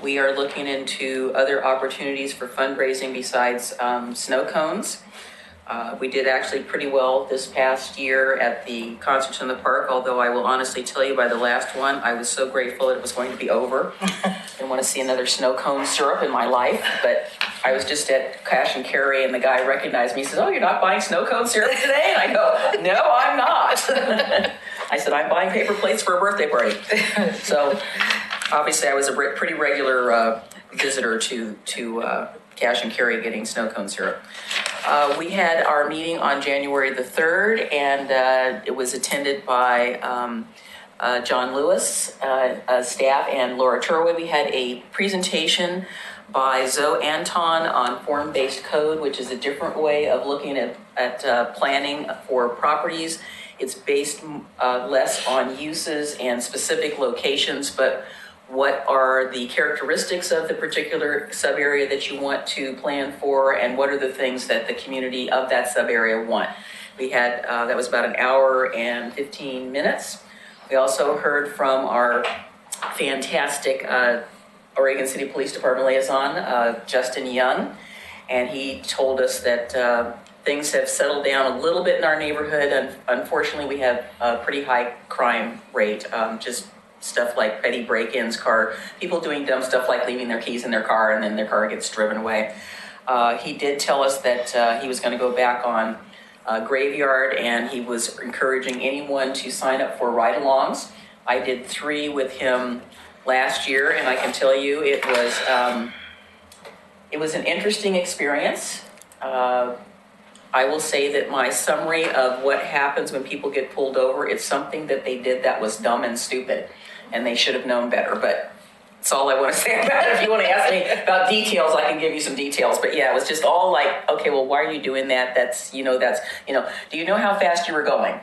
We are looking into other opportunities for fundraising besides snow cones. We did actually pretty well this past year at the concerts in the park, although I will honestly tell you by the last one, I was so grateful that it was going to be over. Didn't want to see another snow cone syrup in my life, but I was just at Cash and Carry and the guy recognized me. He says, "Oh, you're not buying snow cone syrup today?" And I go, "No, I'm not." I said, "I'm buying paper plates for a birthday party." So obviously I was a pretty regular visitor to Cash and Carry getting snow cone syrup. We had our meeting on January the 3rd, and it was attended by John Lewis, staff, and Laura Turway. We had a presentation by Zoe Anton on form-based code, which is a different way of looking at planning for properties. It's based less on uses and specific locations, but what are the characteristics of the particular sub-area that you want to plan for, and what are the things that the community of that sub-area want. We had, that was about an hour and 15 minutes. We also heard from our fantastic Oregon City Police Department liaison, Justin Young, and he told us that things have settled down a little bit in our neighborhood, and unfortunately we have a pretty high crime rate, just stuff like petty break-ins, people doing dumb stuff like leaving their keys in their car and then their car gets driven away. He did tell us that he was going to go back on Graveyard, and he was encouraging anyone to sign up for ride-alongs. I did 3 with him last year, and I can tell you it was an interesting experience. I will say that my summary of what happens when people get pulled over, it's something that they did that was dumb and stupid, and they should have known better, but that's all I want to say about it. If you want to ask me about details, I can give you some details, but yeah, it was just all like, okay, well, why are you doing that? Do you know how fast you were going?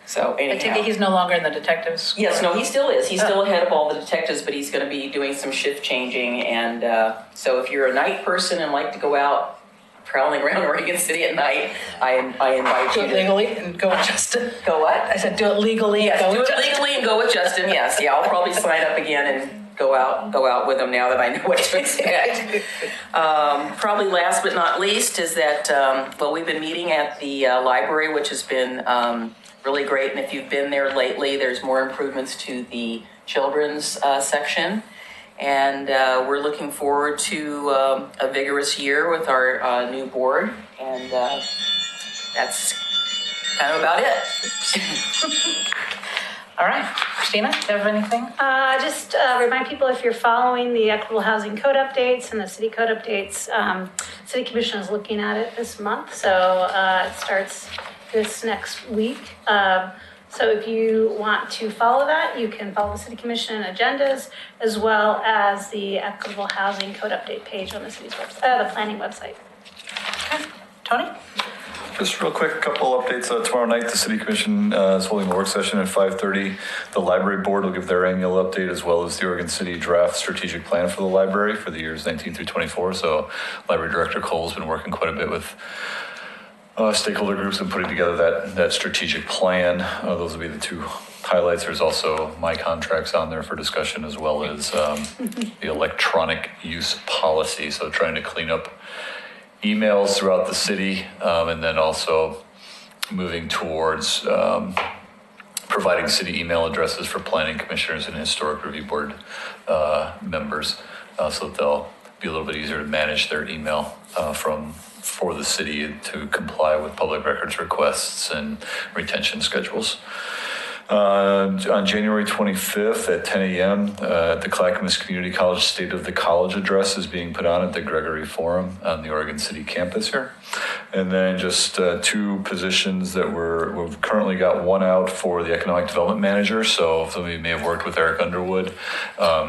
So anyhow. I take it he's no longer in the detectives? Yes, no, he still is. He's still ahead of all the detectives, but he's going to be doing some shift changing. And so if you're a night person and like to go out prowling around Oregon City at night, I invite Do you it to legally and go with Justin. Go what? I said do it legally. Yes, and go do with it Justin. legally and go with Justin. Yes, yeah, I'll probably sign up again and go out with him now that I know what to expect. Probably last but not least is that we've been meeting at the library, which has been really great. And if you've been there lately, there's more improvements to the children's section. And we're looking forward to a vigorous year with our new board. And that's kind of about it. All right, Christina, do you have anything? Just remind people, if you're following the equitable housing code updates and the city code updates, City Commission is looking at it this month. So it starts this next week. So if you want to follow that, you can follow the City Commission agendas as well as the equitable housing code update page on the city's website, the planning website. Okay. Tony? Just real quick, a couple updates. Tomorrow night, the City Commission is holding a work session at 5:30. The Library Board will give their annual update, as well as the Oregon City draft strategic plan for the library for the years 19 through 24. So Library Director Cole's been working quite a bit with stakeholder groups and putting together that strategic plan. Those will be the two highlights. There's also my contracts on there for discussion, as well as the electronic use policy. So trying to clean up emails throughout the city, and then also moving towards providing city email addresses for planning commissioners and historic review board members, so that they'll be a little bit easier to manage their email for the city to comply with public records requests and retention schedules. On January 25th at 10 a.m., the Clackamas Community College State of the College Address is being put on at the Gregory Forum on the Oregon City campus here. And then just two positions that we've currently got one out for the Economic Development Manager. So some of you may have worked with Eric Underwood.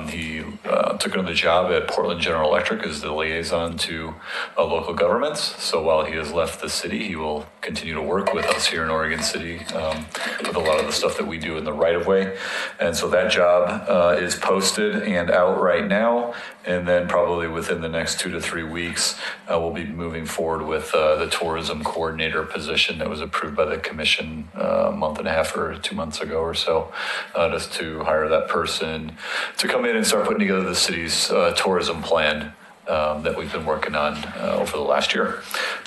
He took another job at Portland General Electric as the liaison to local governments. So while he has left the city, he will continue to work with us here in Oregon City with a lot of the stuff that we do in the right of way. And so that job is posted and out right now. And then probably within the next 2 to 3 weeks, we'll be moving forward with the tourism coordinator position that was approved by the commission a month and a half or 2 months ago or so, just to hire that person to come in and start putting together the city's tourism plan that we've been working on over the last year.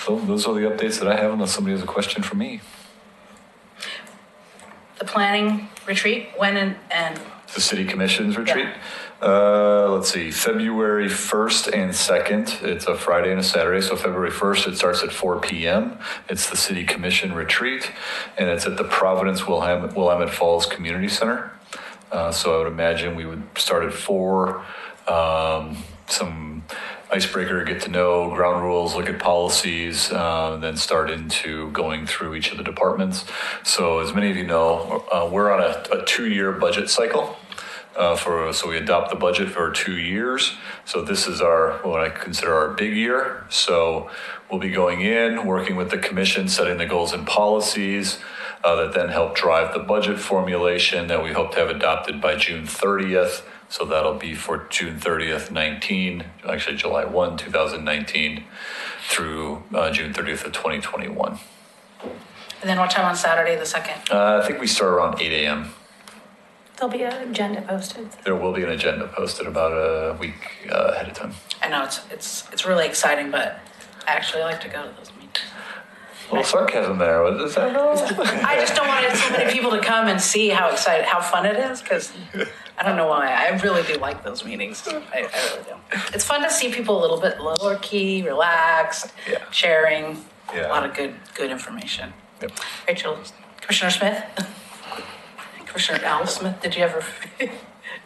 So those are the updates that I have, unless somebody has a question for me. The planning retreat, when and The City Commission's retreat? Let's see, February 1st and 2nd. It's a Friday and a Saturday. So February 1st, it starts at 4 p.m. It's the City Commission retreat, and it's at the Providence Willamette Falls Community Center. So I would imagine we would start at 4, some icebreaker, get to know, ground rules, look at policies, then start into going through each of the departments. So as many of you know, we're on a 2-year budget cycle. So we adopt the budget for 2 years. So this is what I consider our big year. So we'll be going in, working with the commission, setting the goals and policies that then help drive the budget formulation that we hope to have adopted by June 30th. So that'll be for June 30th, 19, actually July 1, 2019 through June 30th of 2021. And then what time on Saturday, the 2nd? I think we start around 8 a.m. There'll be an agenda posted. There will be an agenda posted about a week ahead of time. I know it's really exciting, but I actually like to go to those meetings. A little sarcasm there. Is that I just don't want so many people to come and see how fun it is, because I don't know why. I really do like those meetings. I really do. It's fun to see people a little bit lower key, relaxed, sharing a lot of good information. Yep. Rachel, Commissioner Smith? Commissioner Al Smith, did you ever?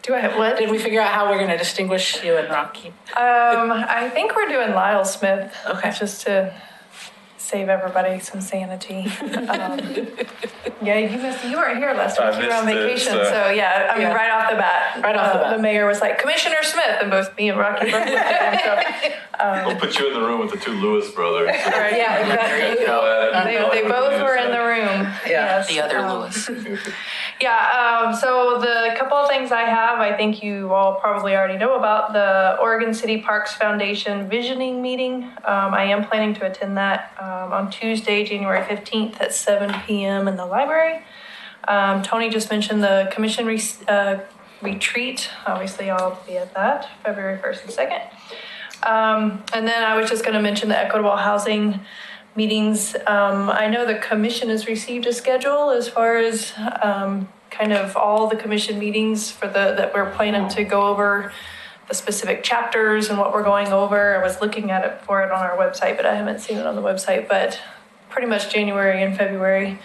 Do I have what? Did we figure out how we're going to distinguish you and Rocky? I think we're doing Lyle Smith. Okay. Just to save everybody some sanity. Yeah, you weren't here last I week. You were on missed it, vacation. so- So yeah, I mean, Yeah. right off the bat. Right off the bat. The mayor was like, Commissioner Smith, and both me and Rocky both looked at him. So, We'll put you in the room with the two Lewis brothers. right, yeah, exactly. They both were in the room. Yeah, Yes, The other Lewis. Yeah, so the couple of things I have, I think you all probably already know about the Oregon City Parks Foundation visioning meeting. I am planning to attend that on Tuesday, January 15th at 7 p.m. in the library. Tony just mentioned the commission retreat. Obviously, I'll be at that February 1st and 2nd. And then I was just going to mention the equitable housing meetings. I know the commission has received a schedule as far as kind of all the commission meetings for that we're planning to go over the specific chapters and what we're going over. I was looking at it on our website, but I haven't seen it on the website. But pretty much January and February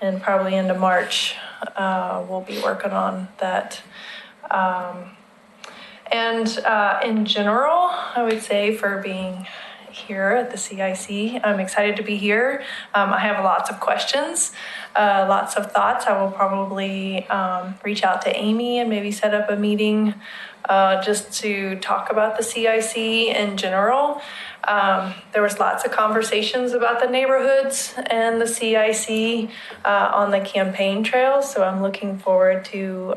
and probably into March, we'll be working on that. In general, I would say for being here at the CIC, I'm excited to be here. I have lots of questions, lots of thoughts. I will probably reach out to Amy and maybe set up a meeting just to talk about the CIC in general. There was lots of conversations about the neighborhoods and the CIC on the campaign trail, so I'm looking forward to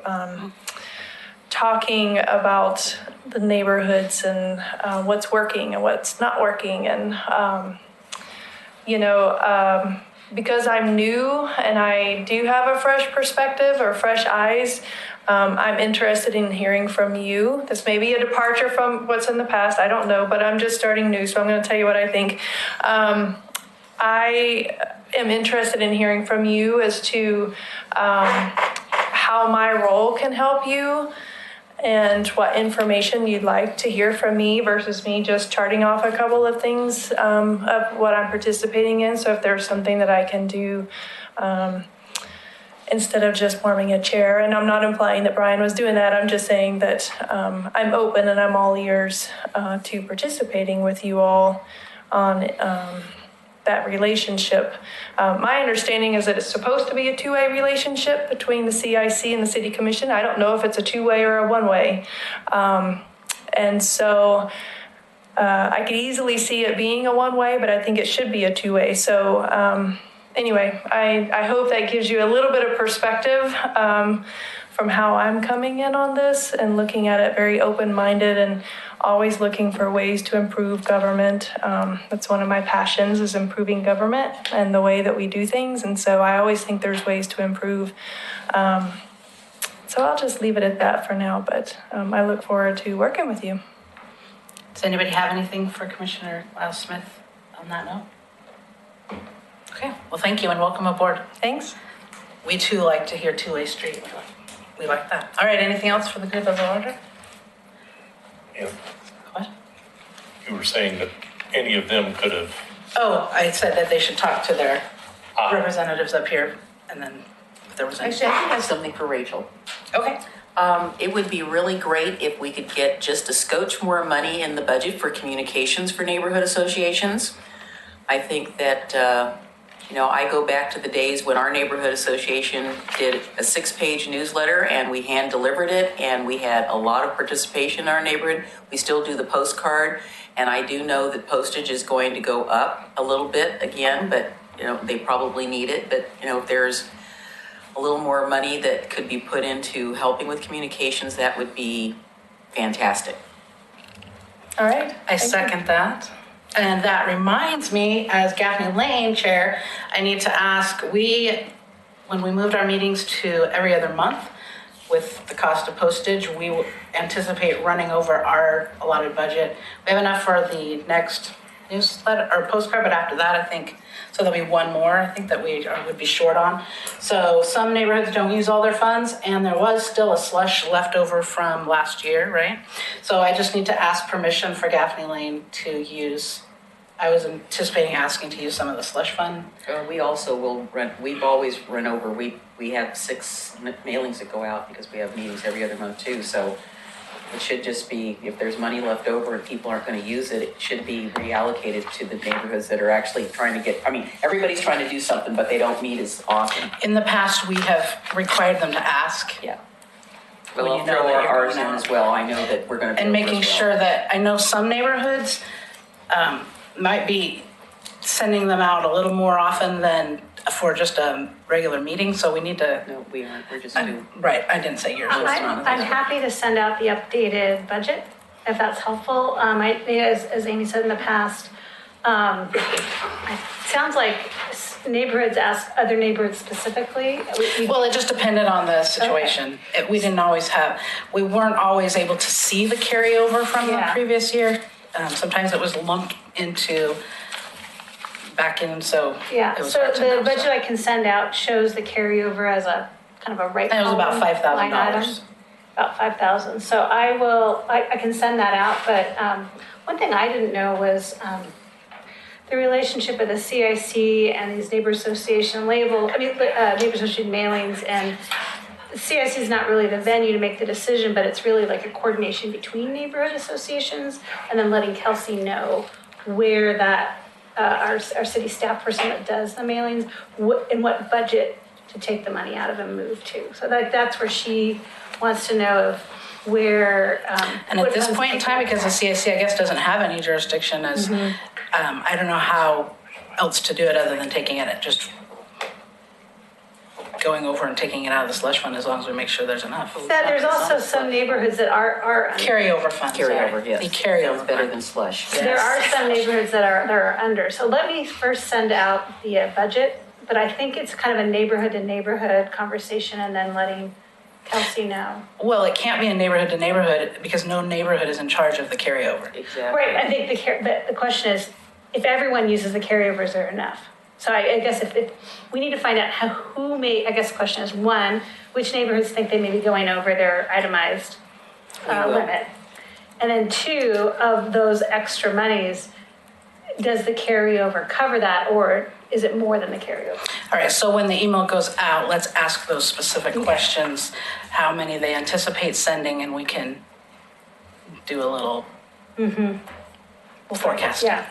talking about the neighborhoods and what's working and what's not working. And, because I'm new and I do have a fresh perspective or fresh eyes, I'm interested in hearing from you. This may be a departure from what's in the past. I don't know, but I'm just starting new, so I'm going to tell you what I think. I am interested in hearing from you as to how my role can help you and what information you'd like to hear from me versus me just charting off a couple of things of what I'm participating in. So if there's something that I can do instead of just warming a chair, and I'm not implying that Brian was doing that, I'm just saying that I'm open and I'm all ears to participating with you all on that relationship. My understanding is that it's supposed to be a two-way relationship between the CIC and the City Commission. I don't know if it's a two-way or a one-way. And so I could easily see it being a one-way, but I think it should be a two-way. So anyway, I hope that gives you a little bit of perspective from how I'm coming in on this and looking at it very open-minded and always looking for ways to improve government. That's one of my passions, is improving government and the way that we do things. And so I always think there's ways to improve. So I'll just leave it at that for now, but I look forward to working with you. Does anybody have anything for Commissioner Lyle Smith on that note? Okay, well, thank you and welcome aboard. Thanks. We too like to hear two-way street. We like that. All right, anything else for the good of the order? Yeah. What? You were saying that any of them could have, Oh, I said that they should talk to their representatives up here and then if there was any. Actually, I have something for Rachel. Okay. It would be really great if we could get just a scotch more money in the budget for communications for neighborhood associations. I think that, I go back to the days when our neighborhood association did a 6-page newsletter and we hand delivered it and we had a lot of participation in our neighborhood. We still do the postcard, and I do know that postage is going to go up a little bit again, but, they probably need it. But, if there's a little more money that could be put into helping with communications, that would be fantastic. All right. I second that. And that reminds me, as Gaffney Lane Chair, I need to ask, when we moved our meetings to every other month with the cost of postage, we anticipate running over our allotted budget. We have enough for the next newsletter or postcard, but after that, I think, so there'll be one more, I think that we would be short on. So some neighborhoods don't use all their funds, and there was still a slush left over from last year, right? So I just need to ask permission for Gaffney Lane to use I was anticipating asking to use some of the slush fund. We also will run, we've always run over, we have 6 mailings that go out because we have meetings every other month too, so it should just be, if there's money left over and people aren't gonna use it, it should be reallocated to the neighborhoods that are actually trying to get, I mean, everybody's trying to do something, but they don't meet as often. In the past, we have required them to ask. Yeah. When Well, you I'll know throw that you're ours in going out. as well, I know that we're gonna. And bill making as well. sure that, I know some neighborhoods might be sending them out a little more often than for just a regular meeting, so we need to, No, we aren't, we're just doing. right, I didn't say yours. I'm happy to send out the updated budget, if that's helpful. As Amy said in the past, it sounds like neighborhoods ask other neighborhoods specifically. Well, it just depended on the situation. We didn't always have, we weren't always able to see the carryover from the Yeah. previous year. Sometimes it was lumped into back in, so. Yeah, it was so hard to the know, budget I can send out shows the carryover as a kind of a right. And it was about column line item. $5,000. About 5,000. So I can send that out, but one thing I didn't know was the relationship of the CIC and these neighbor association neighbor association mailings, and the CIC is not really the venue to make the decision, but it's really like a coordination between neighborhood associations and then letting Kelsey know where that, our city staff person that does the mailings, in what budget to take the money out of and move to. So that's where she wants to know of where. And at this point in time, because the CIC, I guess, doesn't have any jurisdiction as, I don't know how else to do it other than taking it, just going over and taking it out of the slush fund as long as we make sure there's enough. There's also some neighborhoods that are Carryover funds. Carryover, yes. The carryover. Sounds better fund. than slush. There are some neighborhoods that are under. So let me first send out the budget, but I think it's kind of a neighborhood to neighborhood conversation and then letting Kelsey know. Well, it can't be a neighborhood to neighborhood because no neighborhood is in charge of the carryover. Exactly. Right, I think the question is, if everyone uses the carryovers, is there enough? So I guess if we need to find out I guess the question is, one, which neighborhoods think they may be going over their itemized limit? And then two, of those extra monies, does the carryover cover that, or is it more than the carryover? All right, so when the email goes out, let's ask those specific questions, how many they anticipate sending, and we can do a little forecast. Yeah.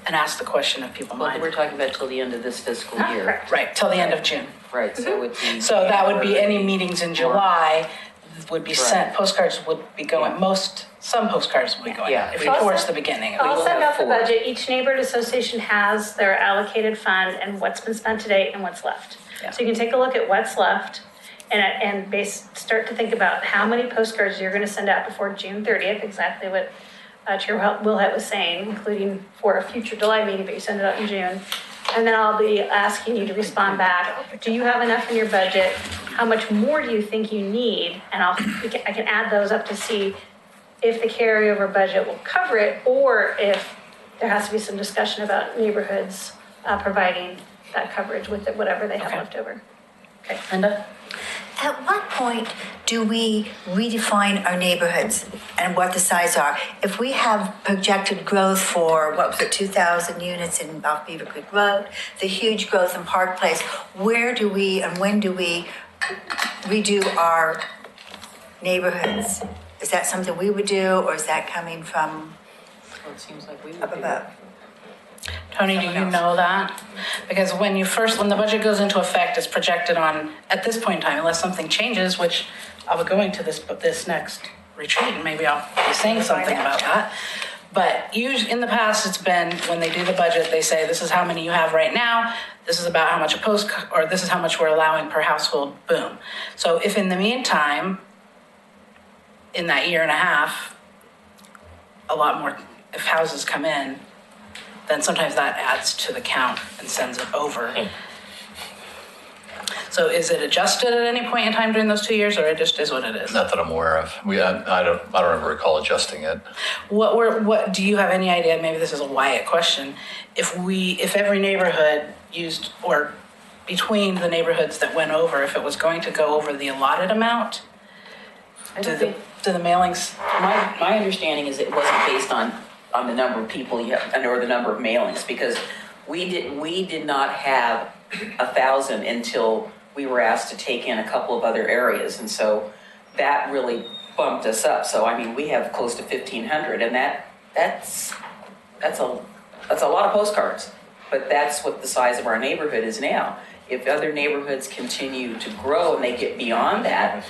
And ask the question if people Well, mind. we're talking about till the end of this fiscal year. Correct. Right, till the end of June. Right, so it would be. So that would be any meetings in July would be sent, postcards would be going, some postcards would be going Yeah. out towards the beginning. I'll will send have out the 4. budget. Each neighborhood association has their allocated fund and what's been spent to date and what's left. Yeah. So you can take a look at what's left and start to think about how many postcards you're going to send out before June 30th, exactly what Chair Wilhite was saying, including for a future July meeting, but you send it out in June. And then I'll be asking you to respond back. Do you have enough in your budget? How much more do you think you need? And I can add those up to see if the carryover budget will cover it, or if there has to be some discussion about neighborhoods providing that coverage with whatever they have Okay. left over. Okay, Linda? At what point do we redefine our neighborhoods and what the size are? If we have projected growth for, 2,000 units in off Beaver Creek Road, the huge growth in Park Place, where do we and when do we redo our neighborhoods? Is that something we would do, or is that coming from Well, it seems like we would up do above? Tony, do you know that? Because when the budget goes into effect, it's projected on, at this point in time, unless something changes, which I'll be going to this next retreat, and maybe I'll be saying something about that. But usually, in the past, it's been, when they do the budget, they say, this is how many you have right now, this is about how much or this is how much we're allowing per household, boom. So if in the meantime, in that year and a half, a lot more, if houses come in, then sometimes that adds to the count and sends it over. So is it adjusted at any point in time during those 2 years, or it just is what it is? Not that I'm aware of. I don't ever recall adjusting it. What do you have any idea? Maybe this is a Wyatt question. If every neighborhood used, or between the neighborhoods that went over, if it was going to go over the allotted amount, I do don't the think, mailings? my understanding is it wasn't based on on the number of people you have, or the number of mailings, because we did not have 1,000 until we were asked to take in a couple of other areas, and so that really bumped us up. So I mean, we have close to 1,500, and that's a lot of postcards, but that's what the size of our neighborhood is now. If other neighborhoods continue to grow and they get beyond that,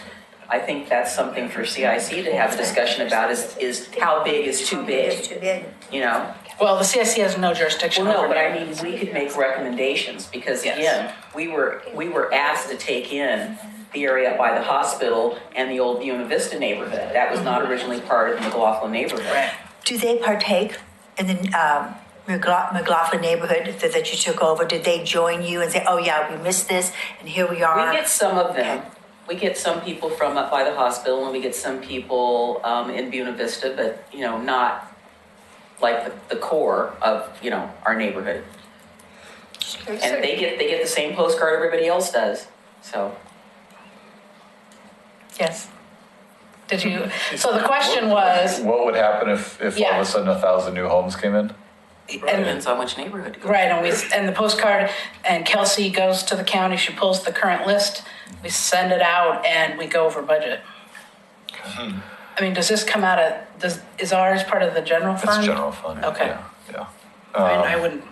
I think that's something for CIC to have a discussion about is how big is too It's big, too big. you know? Well, the CSC has no jurisdiction Well, no, over but I neighborhoods. mean, we could make recommendations because Yes. again, we were asked to take in the area by the hospital and the old Buena Vista neighborhood. That was not originally part of the McLaughlin neighborhood. Right. Do they partake in the McLaughlin neighborhood that you took over? Did they join you and say, oh yeah, we missed this and here we are? We get some of them. We get some people from up by the hospital, and we get some people in Buena Vista, but, you know, not like the core of, you know, our neighborhood. And they get the same postcard everybody else does, so. Yes. Did you, so the question was, What would happen if all Yeah. of a sudden 1,000 new homes came in? and, Depends on which neighborhood. right, and the postcard, and Kelsey goes to the county, she pulls the current list, we send it out, and we go over budget. I mean, does this come out of, is ours part of the general fund? That's general fund. Okay. Yeah. I wouldn't,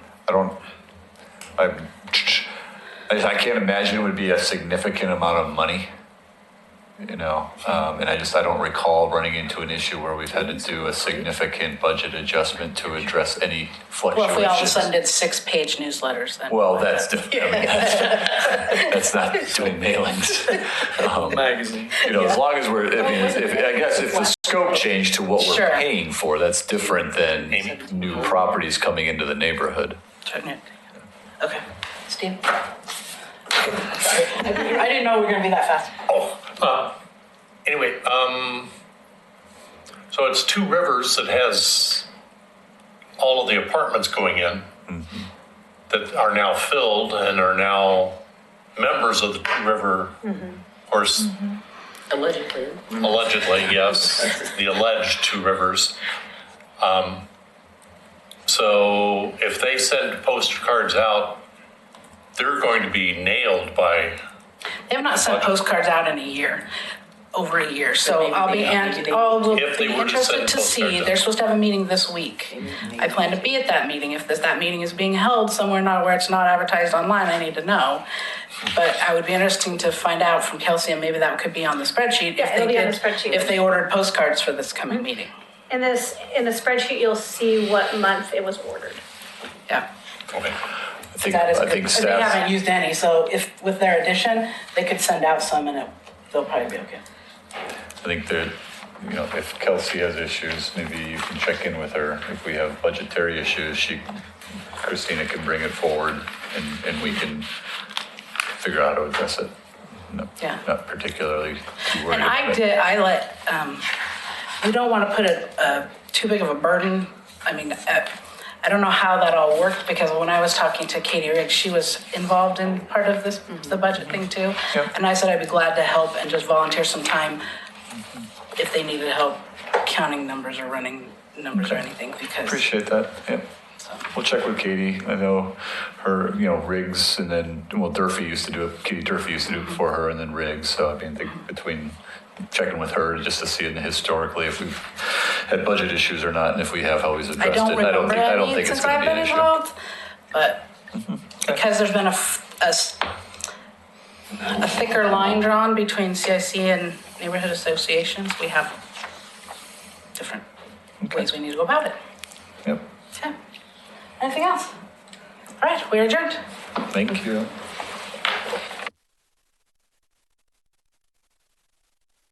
I can't imagine it would be a significant amount of money, you know, and I don't recall running into an issue where we've had to do a significant budget adjustment to address any well, fluctuations. if we all of a sudden did 6-page newsletters, then. Well, that's different. I mean, that's not doing mailings. Magazine. You know, as long as we're, I mean, I guess if the scope changed to what we're Sure. paying for, that's different than new properties coming into the neighborhood. Okay. Steve? I didn't know we were gonna be that fast. Anyway, so it's Two Rivers that has all of the apartments going in that are now filled and are now members of the Two River, of course, Allegedly. allegedly, yes, the alleged Two Rivers. So if they send postcards out, they're going to be nailed by, They have not sent postcards out in a year, over a year, so maybe I'll they be, don't. and Maybe they- I'll If they be were to interested send to postcards see, out. they're supposed to have a meeting this week. I plan to be at that meeting. If that meeting is being held somewhere not where it's not advertised online, I need to know. But I would be interesting to find out from Kelsey, and maybe that could be on the spreadsheet. Yeah, if it'll they be on did- the spreadsheet. If they ordered postcards for this coming meeting. In the spreadsheet, you'll see what month it was ordered. Yeah. okay. That is I good. think They staff, haven't used any, so if, with their addition, they could send out some and they'll probably be okay. I think that, you know, if Kelsey has issues, maybe you can check in with her. If we have budgetary issues, Christina can bring it forward and we can figure out how to address it. No, Yeah. not particularly too worried. And we don't want to put too big of a burden. I mean, I don't know how that all worked because when I was talking to Katie Riggs, she was involved in part of this, the budget thing too. Yep. And I said I'd be glad to help and just volunteer some time if they needed help counting numbers or running numbers or anything because. Appreciate that, yeah. We'll check with Katie. I know her, you know, Riggs and then, well, Durfee used to do it. Katie Durfee used to do it before her and then Riggs. So I mean, I think between checking with her just to see historically if we've had budget issues or not and if we have, how we've addressed I don't it. remember I don't any think it's since going I've to be been an issue. involved, but because there's been a thicker line drawn between CIC and neighborhood associations, we have different ways we need to go about it. Yep. Okay. Anything else? All right, we're adjourned. Thank you.